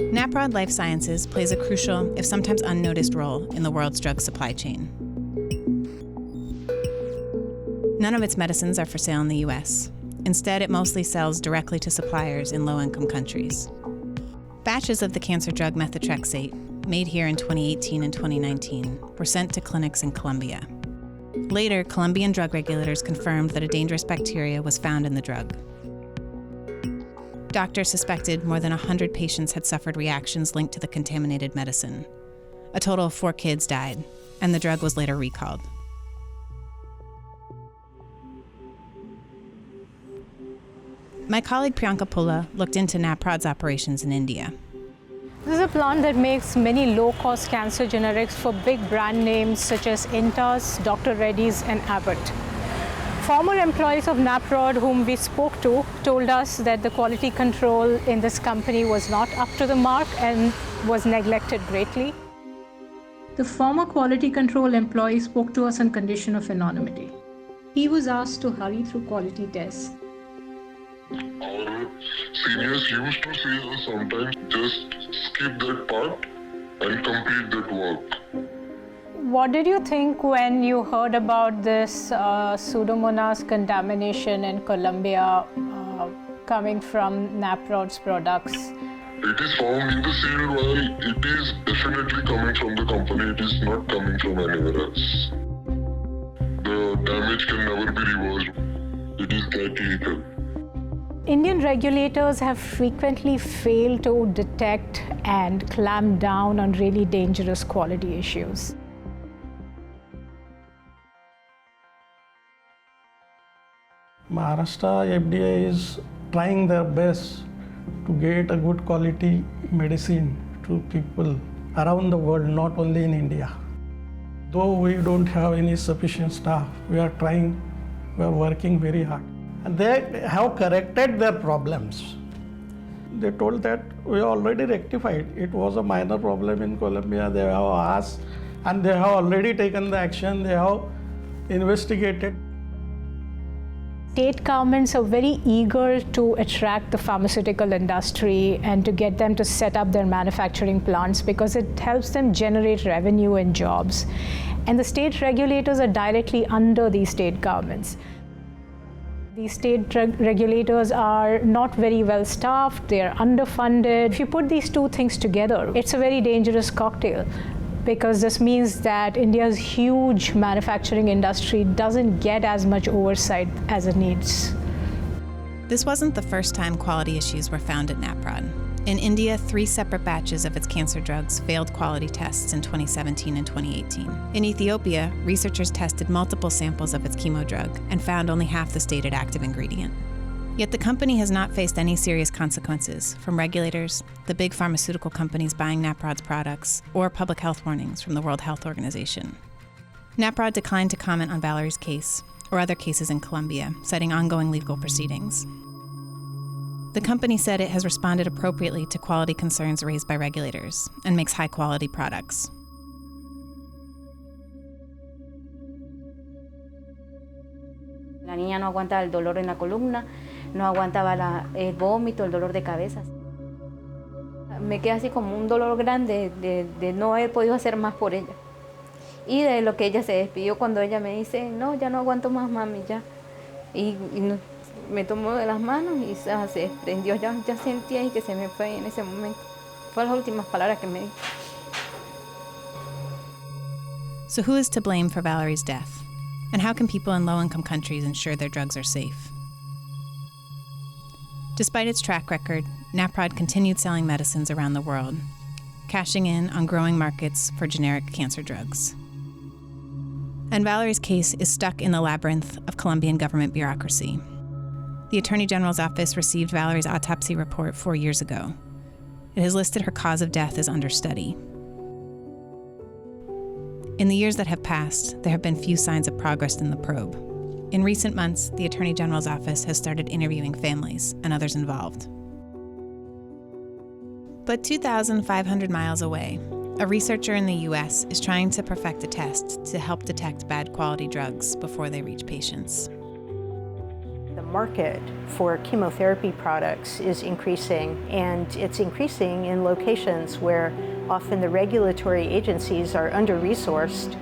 Naprod Life Sciences plays a crucial, if sometimes unnoticed, role in the world's drug supply chain. None of its medicines are for sale in the US. Instead, it mostly sells directly to suppliers in low-income countries. Batches of the cancer drug methotrexate, made here in 2018 and 2019, were sent to clinics in Colombia. Later, Colombian drug regulators confirmed that a dangerous bacteria was found in the drug. Doctors suspected more than 100 patients had suffered reactions linked to the contaminated medicine. A total of 4 kids died, and the drug was later recalled. My colleague Priyanka Pulla looked into Naprod's operations in India. This is a plant that makes many low-cost cancer generics for big brand names such as Intas, Dr. Reddy's, and Abbott. Former employees of Naprod whom we spoke to told us that the quality control in this company was not up to the mark and was neglected greatly. The former quality control employee spoke to us on condition of anonymity. He was asked to hurry through quality tests. Our seniors used to say sometimes just skip that part and complete that work. What did you think when you heard about this Pseudomonas contamination in Colombia coming from Naprod's products? It is found in the seed while it is definitely coming from the company, it is not coming from anywhere else. The damage can never be reversed. It is that lethal. Indian regulators have frequently failed to detect and clamp down on really dangerous quality issues. Maharashtra FDA is trying their best to get a good quality medicine to people around the world, not only in India. Though we don't have any sufficient staff, we are trying, we are working very hard. And they have corrected their problems. They told that we already rectified. It was a minor problem in Colombia. They have asked and they have already taken the action. They have investigated. State governments are very eager to attract the pharmaceutical industry and to get them to set up their manufacturing plants because it helps them generate revenue and jobs. And the state regulators are directly under these state governments. These state regulators are not very well staffed, they are underfunded. If you put these two things together, it's a very dangerous cocktail because this means that India's huge manufacturing industry doesn't get as much oversight as it needs. This wasn't the first time quality issues were found at Naprod. In India, 3 separate batches of its cancer drugs failed quality tests in 2017 and 2018. In Ethiopia, researchers tested multiple samples of its chemo drug and found only half the stated active ingredient. Yet the company has not faced any serious consequences from regulators, the big pharmaceutical companies buying Naprod's products, or public health warnings from the World Health Organization. Naprod declined to comment on Valerie's case or other cases in Colombia, citing ongoing legal proceedings. The company said it has responded appropriately to quality concerns raised by regulators and makes high-quality products. La niña no aguantaba el dolor en la columna, no aguantaba el vómito, el dolor de cabeza. Me queda así como un dolor grande de no haber podido hacer más por ella. Y de lo que ella se despidió cuando ella me dice, no, ya no aguanto más, mami, ya. Y me tomó de las manos y se desprendió. Ya sentía ahí que se me fue en ese momento. Fueron las últimas palabras que me dijo. So who is to blame for Valerie's death? And how can people in low-income countries ensure their drugs are safe? Despite its track record, Naprod continued selling medicines around the world, cashing in on growing markets for generic cancer drugs. And Valerie's case is stuck in the labyrinth of Colombian government bureaucracy. The Attorney General's office received Valerie's autopsy report 4 years ago. It has listed her cause of death as under study. In the years that have passed, there have been few signs of progress in the probe. In recent months, the Attorney General's office has started interviewing families and others involved. But 2,500 miles away, a researcher in the US is trying to perfect a test to help detect bad quality drugs before they reach patients. The market for chemotherapy products is increasing, and it's increasing in locations where often the regulatory agencies are under-resourced,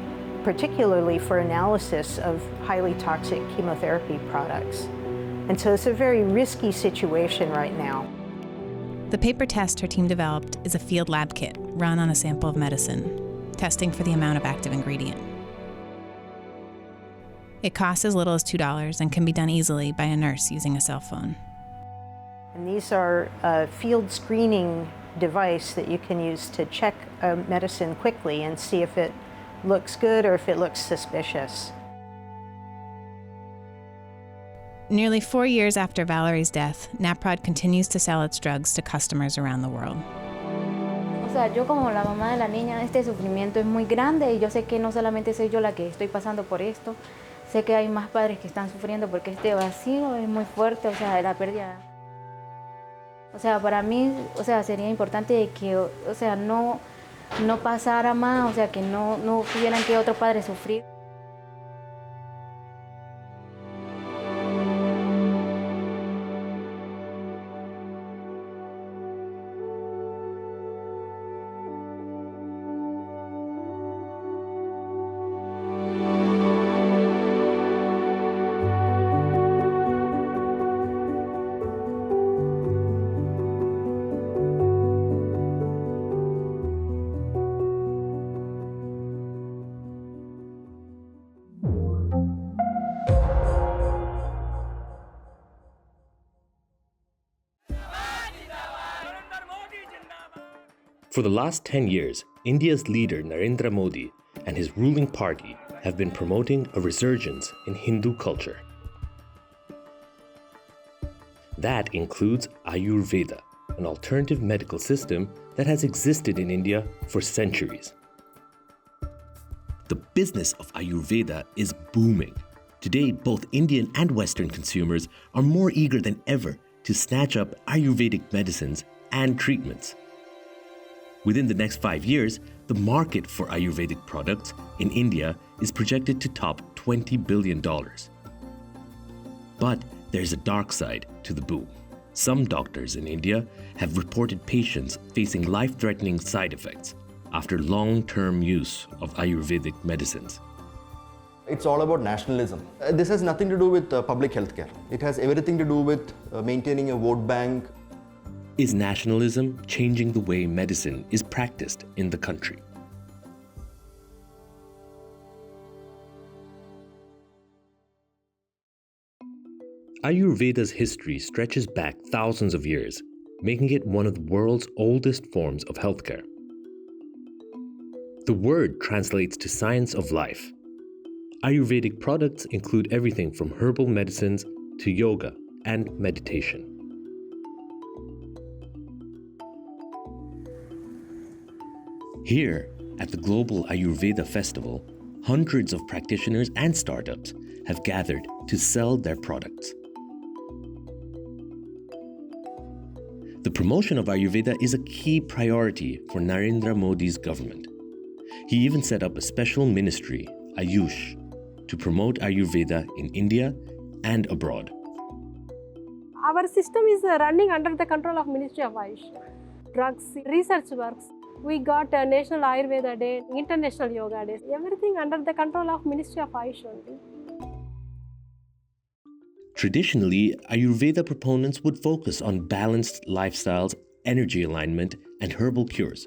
particularly for analysis of highly toxic chemotherapy products. And so it's a very risky situation right now. The paper test her team developed is a field lab kit run on a sample of medicine, testing for the amount of active ingredient. It costs as little as $2 and can be done easily by a nurse using a cell phone. And these are a field screening device that you can use to check a medicine quickly and see if it looks good or if it looks suspicious. Nearly 4 years after Valerie's death, Naprod continues to sell its drugs to customers around the world. O sea, yo como la mamá de la niña, este sufrimiento es muy grande y yo sé que no solamente soy yo la que estoy pasando por esto, sé que hay más padres que están sufriendo porque este vacío es muy fuerte, o sea, de la pérdida. O sea, para mí, o sea, sería importante que, o sea, no pasara más, o sea, que no tuvieran que otro padre sufrir. For the last 10 years, India's leader Narendra Modi and his ruling party have been promoting a resurgence in Hindu culture. That includes Ayurveda, an alternative medical system that has existed in India for centuries. The business of Ayurveda is booming. Today, both Indian and Western consumers are more eager than ever to snatch up Ayurvedic medicines and treatments. Within the next 5 years, the market for Ayurvedic products in India is projected to top $20 billion. But there's a dark side to the boom. Some doctors in India have reported patients facing life-threatening side effects after long-term use of Ayurvedic medicines. It's all about nationalism. This has nothing to do with public health care. It has everything to do with maintaining a vote bank. Is nationalism changing the way medicine is practiced in the country? Ayurveda's history stretches back thousands of years, making it one of the world's oldest forms of healthcare. The word translates to science of life. Ayurvedic products include everything from herbal medicines to yoga and meditation. Here, at the Global Ayurveda Festival, hundreds of practitioners and startups have gathered to sell their products. The promotion of Ayurveda is a key priority for Narendra Modi's government. He even set up a special ministry, Ayush, to promote Ayurveda in India and abroad. Our system is running under the control of Ministry of Ayush. Drugs, research works. We got a National Ayurveda Day, International Yoga Day, everything under the control of Ministry of Ayush only. Traditionally, Ayurveda proponents would focus on balanced lifestyles, energy alignment, and herbal cures.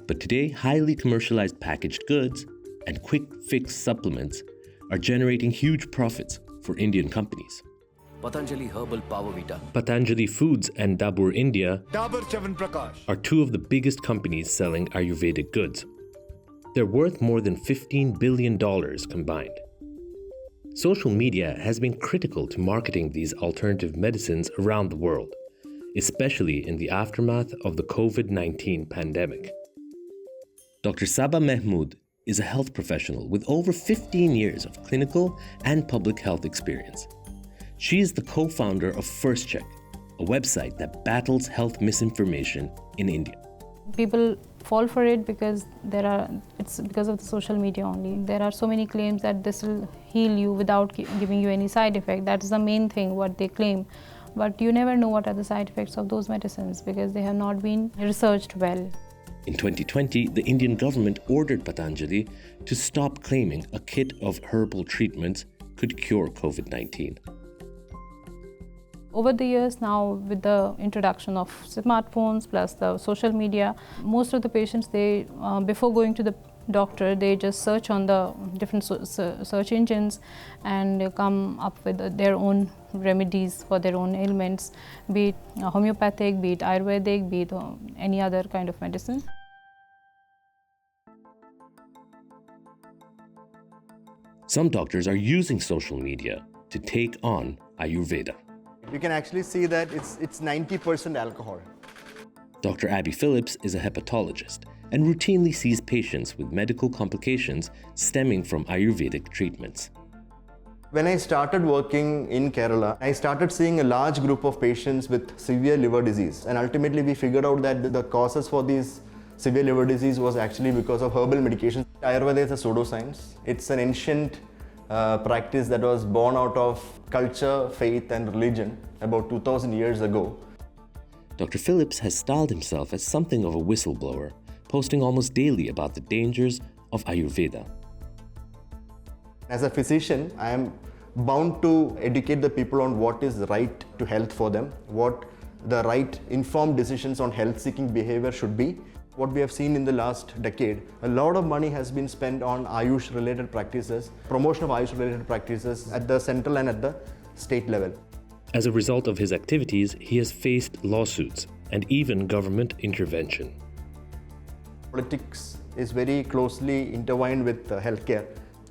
But today, highly commercialized packaged goods and quick fix supplements are generating huge profits for Indian companies. Patanjali Herbal Power Vita. Patanjali Foods and Dabur India Dabur Chyawanprash are two of the biggest companies selling Ayurvedic goods. They're worth more than $15 billion combined. Social media has been critical to marketing these alternative medicines around the world, especially in the aftermath of the COVID-19 pandemic. Dr. Saba Mahmood is a health professional with over 15 years of clinical and public health experience. She is the co-founder of First Check, a website that battles health misinformation in India. People fall for it because it's because of the social media only. There are so many claims that this will heal you without giving you any side effect. That's the main thing what they claim. But you never know what are the side effects of those medicines because they have not been researched well. In 2020, the Indian government ordered Patanjali to stop claiming a kit of herbal treatments could cure COVID-19. Over the years now, with the introduction of smartphones plus the social media, most of the patients, they before going to the doctor, they just search on the different search engines and come up with their own remedies for their own ailments, be it homeopathic, be it Ayurvedic, be it any other kind of medicine. Some doctors are using social media to take on Ayurveda. You can actually see that it's 90% alcohol. Dr. Abby Phillips is a hepatologist and routinely sees patients with medical complications stemming from Ayurvedic treatments. When I started working in Kerala, I started seeing a large group of patients with severe liver disease. And ultimately we figured out that the causes for these severe liver disease was actually because of herbal medications. Ayurveda is a pseudoscience. It's an ancient practice that was born out of culture, faith and religion about 2000 years ago. Dr. Phillips has styled himself as something of a whistleblower, posting almost daily about the dangers of Ayurveda. As a physician, I am bound to educate the people on what is right to health for them, what the right informed decisions on health-seeking behavior should be. What we have seen in the last decade, a lot of money has been spent on Ayush-related practices, promotion of Ayush-related practices at the central and at the state level. As a result of his activities, he has faced lawsuits and even government intervention. Politics is very closely intertwined with healthcare.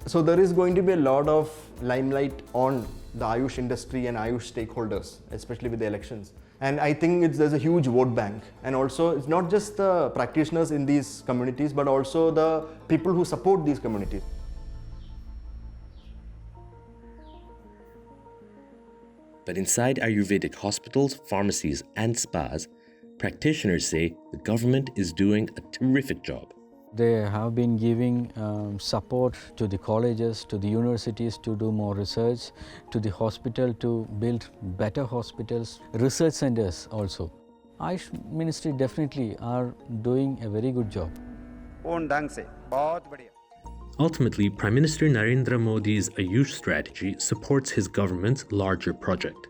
So there is going to be a lot of limelight on the Ayush industry and Ayush stakeholders, especially with the elections. And I think there's a huge vote bank. And also, it's not just the practitioners in these communities, but also the people who support these communities. But inside Ayurvedic hospitals, pharmacies, and spas, practitioners say the government is doing a terrific job. They have been giving support to the colleges, to the universities to do more research, to the hospital to build better hospitals, research centers also. Ayush Ministry definitely are doing a very good job. Ultimately, Prime Minister Narendra Modi's Ayush strategy supports his government's larger project.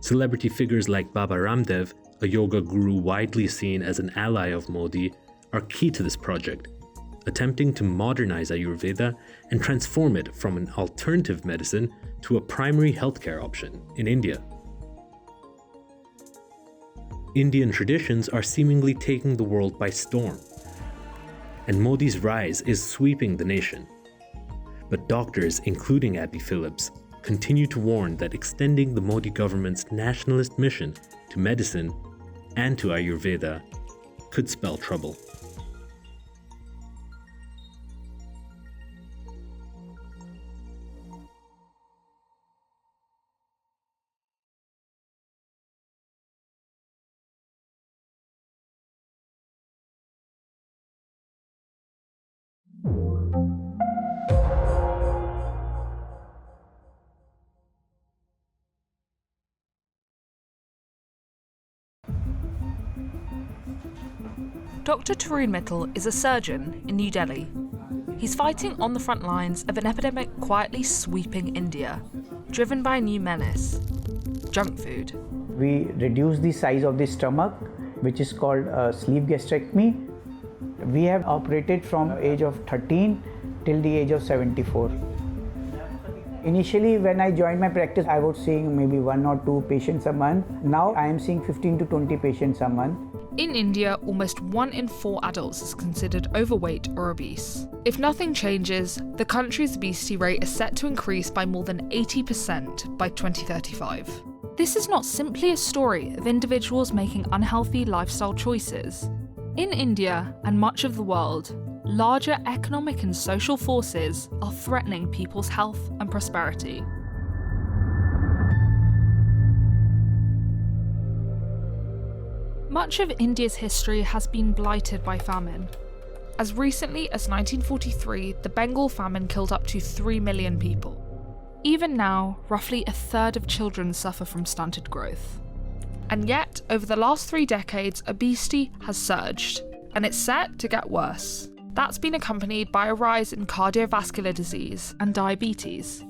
Celebrity figures like Baba Ramdev, a yoga guru widely seen as an ally of Modi, are key to this project, attempting to modernize Ayurveda and transform it from an alternative medicine to a primary healthcare option in India. Indian traditions are seemingly taking the world by storm, and Modi's rise is sweeping the nation. But doctors, including Abby Phillips, continue to warn that extending the Modi government's nationalist mission to medicine and to Ayurveda could spell trouble. Dr. Tarun Mittal is a surgeon in New Delhi. He's fighting on the front lines of an epidemic quietly sweeping India, driven by a new menace: junk food. We reduce the size of the stomach, which is called sleeve gastrectomy. We have operated from age of 13 till the age of 74. Initially, when I joined my practice, I was seeing maybe 1 or 2 patients a month. Now I am seeing 15 to 20 patients a month. In India, almost 1 in 4 adults is considered overweight or obese. If nothing changes, the country's obesity rate is set to increase by more than 80% by 2035. This is not simply a story of individuals making unhealthy lifestyle choices. In India and much of the world, larger economic and social forces are threatening people's health and prosperity. Much of India's history has been blighted by famine. As recently as 1943, the Bengal famine killed up to 3 million people. Even now, roughly a third of children suffer from stunted growth. And yet, over the last 3 decades, obesity has surged, and it's set to get worse. That's been accompanied by a rise in cardiovascular disease and diabetes.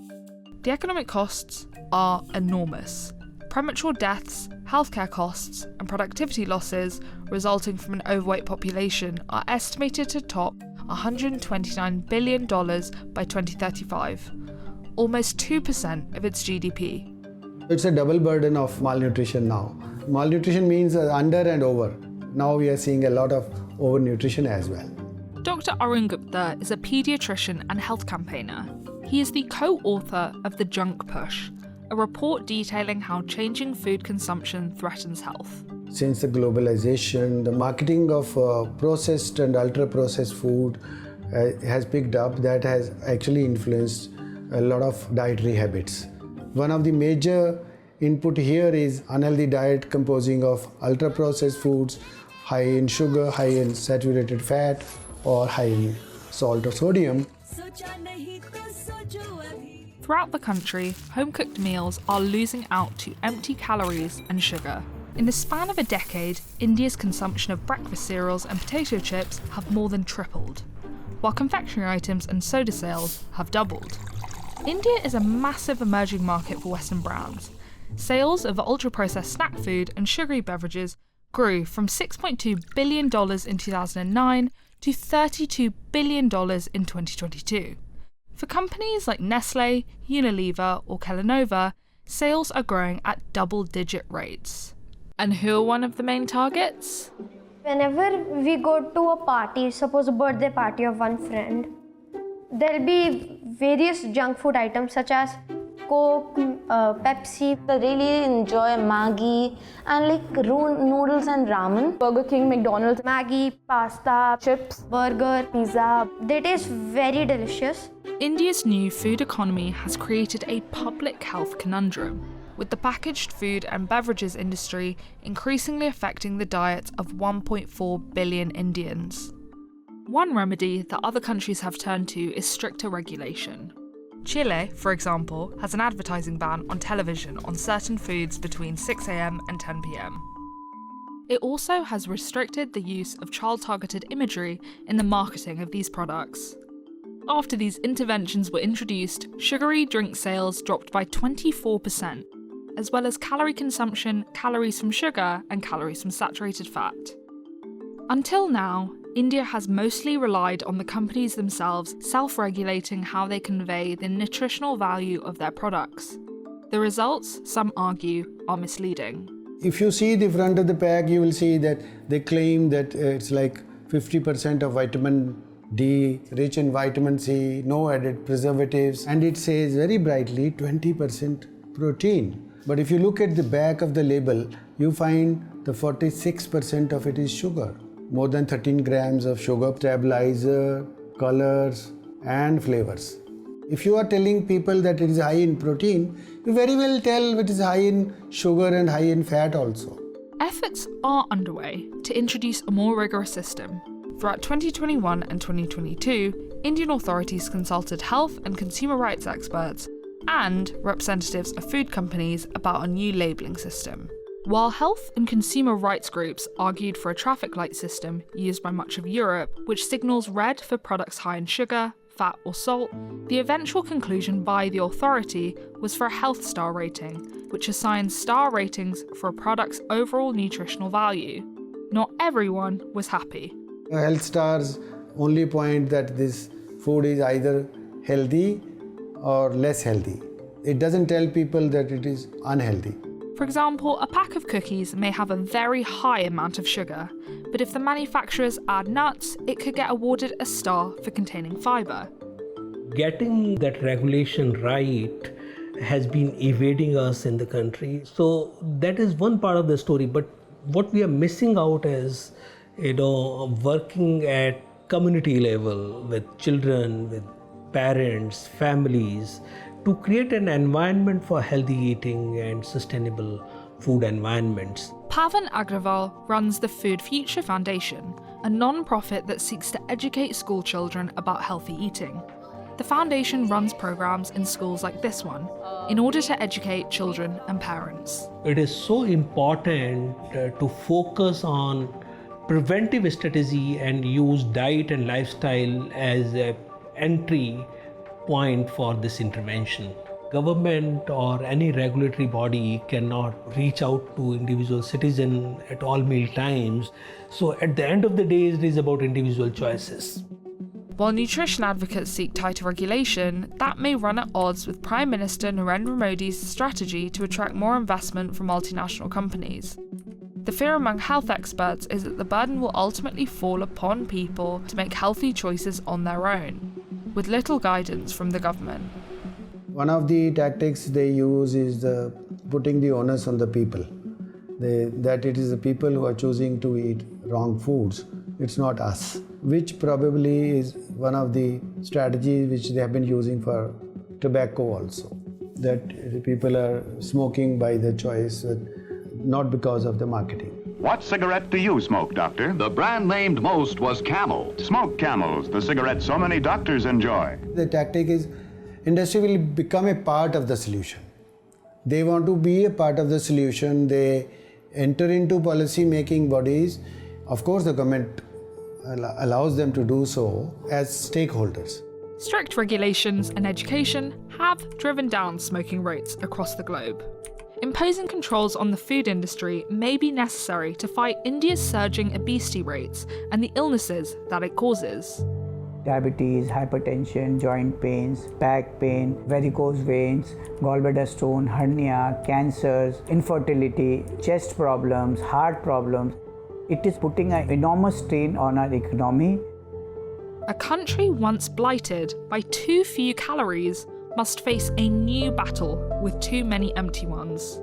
The economic costs are enormous. Premature deaths, healthcare costs, and productivity losses resulting from an overweight population are estimated to top $129 billion by 2035, almost 2% of its GDP. It's a double burden of malnutrition now. Malnutrition means under and over. Now we are seeing a lot of overnutrition as well. Dr. Arun Gupta is a paediatrician and health campaigner. He is the co-author of The Junk Push, a report detailing how changing food consumption threatens health. Since the globalization, the marketing of processed and ultra-processed food has picked up. That has actually influenced a lot of dietary habits. One of the major input here is unhealthy diet composing of ultra-processed foods, high in sugar, high in saturated fat, or high in salt or sodium. Throughout the country, home-cooked meals are losing out to empty calories and sugar. In the span of a decade, India's consumption of breakfast cereals and potato chips have more than tripled, while confectionery items and soda sales have doubled. India is a massive emerging market for Western brands. Sales of ultra-processed snack food and sugary beverages grew from $6.2 billion in 2009 to $32 billion in 2022. For companies like Nestle, Unilever, or Kellanova, sales are growing at double-digit rates. And who are one of the main targets? Whenever we go to a party, suppose a birthday party of one friend, there'll be various junk food items such as Coke, Pepsi. I really enjoy Maggi and like noodles and ramen. Burger King, McDonald's, Maggi, pasta, chips, burger, pizza. They taste very delicious. India's new food economy has created a public health conundrum, with the packaged food and beverages industry increasingly affecting the diets of 1.4 billion Indians. One remedy that other countries have turned to is stricter regulation. Chile, for example, has an advertising ban on television on certain foods between 6 a.m. and 10 p.m. It also has restricted the use of child-targeted imagery in the marketing of these products. After these interventions were introduced, sugary drink sales dropped by 24%, as well as calorie consumption, calories from sugar, and calories from saturated fat. Until now, India has mostly relied on the companies themselves self-regulating how they convey the nutritional value of their products. The results, some argue, are misleading. If you see the front of the pack, you will see that they claim that it's like 50% of vitamin D, rich in vitamin C, no added preservatives, and it says very brightly 20% protein. But if you look at the back of the label, you find the 46% of it is sugar. More than 13 grams of sugar, stabilizer, colors, and flavors. If you are telling people that it is high in protein, you very well tell it is high in sugar and high in fat also. Efforts are underway to introduce a more rigorous system. Throughout 2021 and 2022, Indian authorities consulted health and consumer rights experts and representatives of food companies about a new labelling system. While health and consumer rights groups argued for a traffic light system used by much of Europe, which signals red for products high in sugar, fat or salt, the eventual conclusion by the authority was for a health star rating, which assigns star ratings for a product's overall nutritional value. Not everyone was happy. Health stars only point that this food is either healthy or less healthy. It doesn't tell people that it is unhealthy. For example, a pack of cookies may have a very high amount of sugar, but if the manufacturers add nuts, it could get awarded a star for containing fibre. Getting that regulation right has been evading us in the country. So that is one part of the story. But what we are missing out is, working at community level with children, with parents, families, to create an environment for healthy eating and sustainable food environments. Pavan Agrawal runs the Food Future Foundation, a non-profit that seeks to educate school children about healthy eating. The foundation runs programs in schools like this one in order to educate children and parents. It is so important to focus on preventive strategy and use diet and lifestyle as an entry point for this intervention. Government or any regulatory body cannot reach out to individual citizen at all meal times. So at the end of the day, it is about individual choices. While nutrition advocates seek tighter regulation, that may run at odds with Prime Minister Narendra Modi's strategy to attract more investment from multinational companies. The fear among health experts is that the burden will ultimately fall upon people to make healthy choices on their own, with little guidance from the government. One of the tactics they use is putting the onus on the people. That it is the people who are choosing to eat wrong foods. It's not us, which probably is one of the strategies which they have been using for tobacco also. That people are smoking by their choice, not because of the marketing. What cigarette do you smoke, doctor? The brand named most was Camel. Smoke Camels, the cigarette so many doctors enjoy. The tactic is industry will become a part of the solution. They want to be a part of the solution. They enter into policy making bodies. Of course, the government allows them to do so as stakeholders. Strict regulations and education have driven down smoking rates across the globe. Imposing controls on the food industry may be necessary to fight India's surging obesity rates and the illnesses that it causes. Diabetes, hypertension, joint pains, back pain, varicose veins, gallbladder stone, hernia, cancers, infertility, chest problems, heart problems. It is putting an enormous strain on our economy. A country once blighted by too few calories must face a new battle with too many empty ones.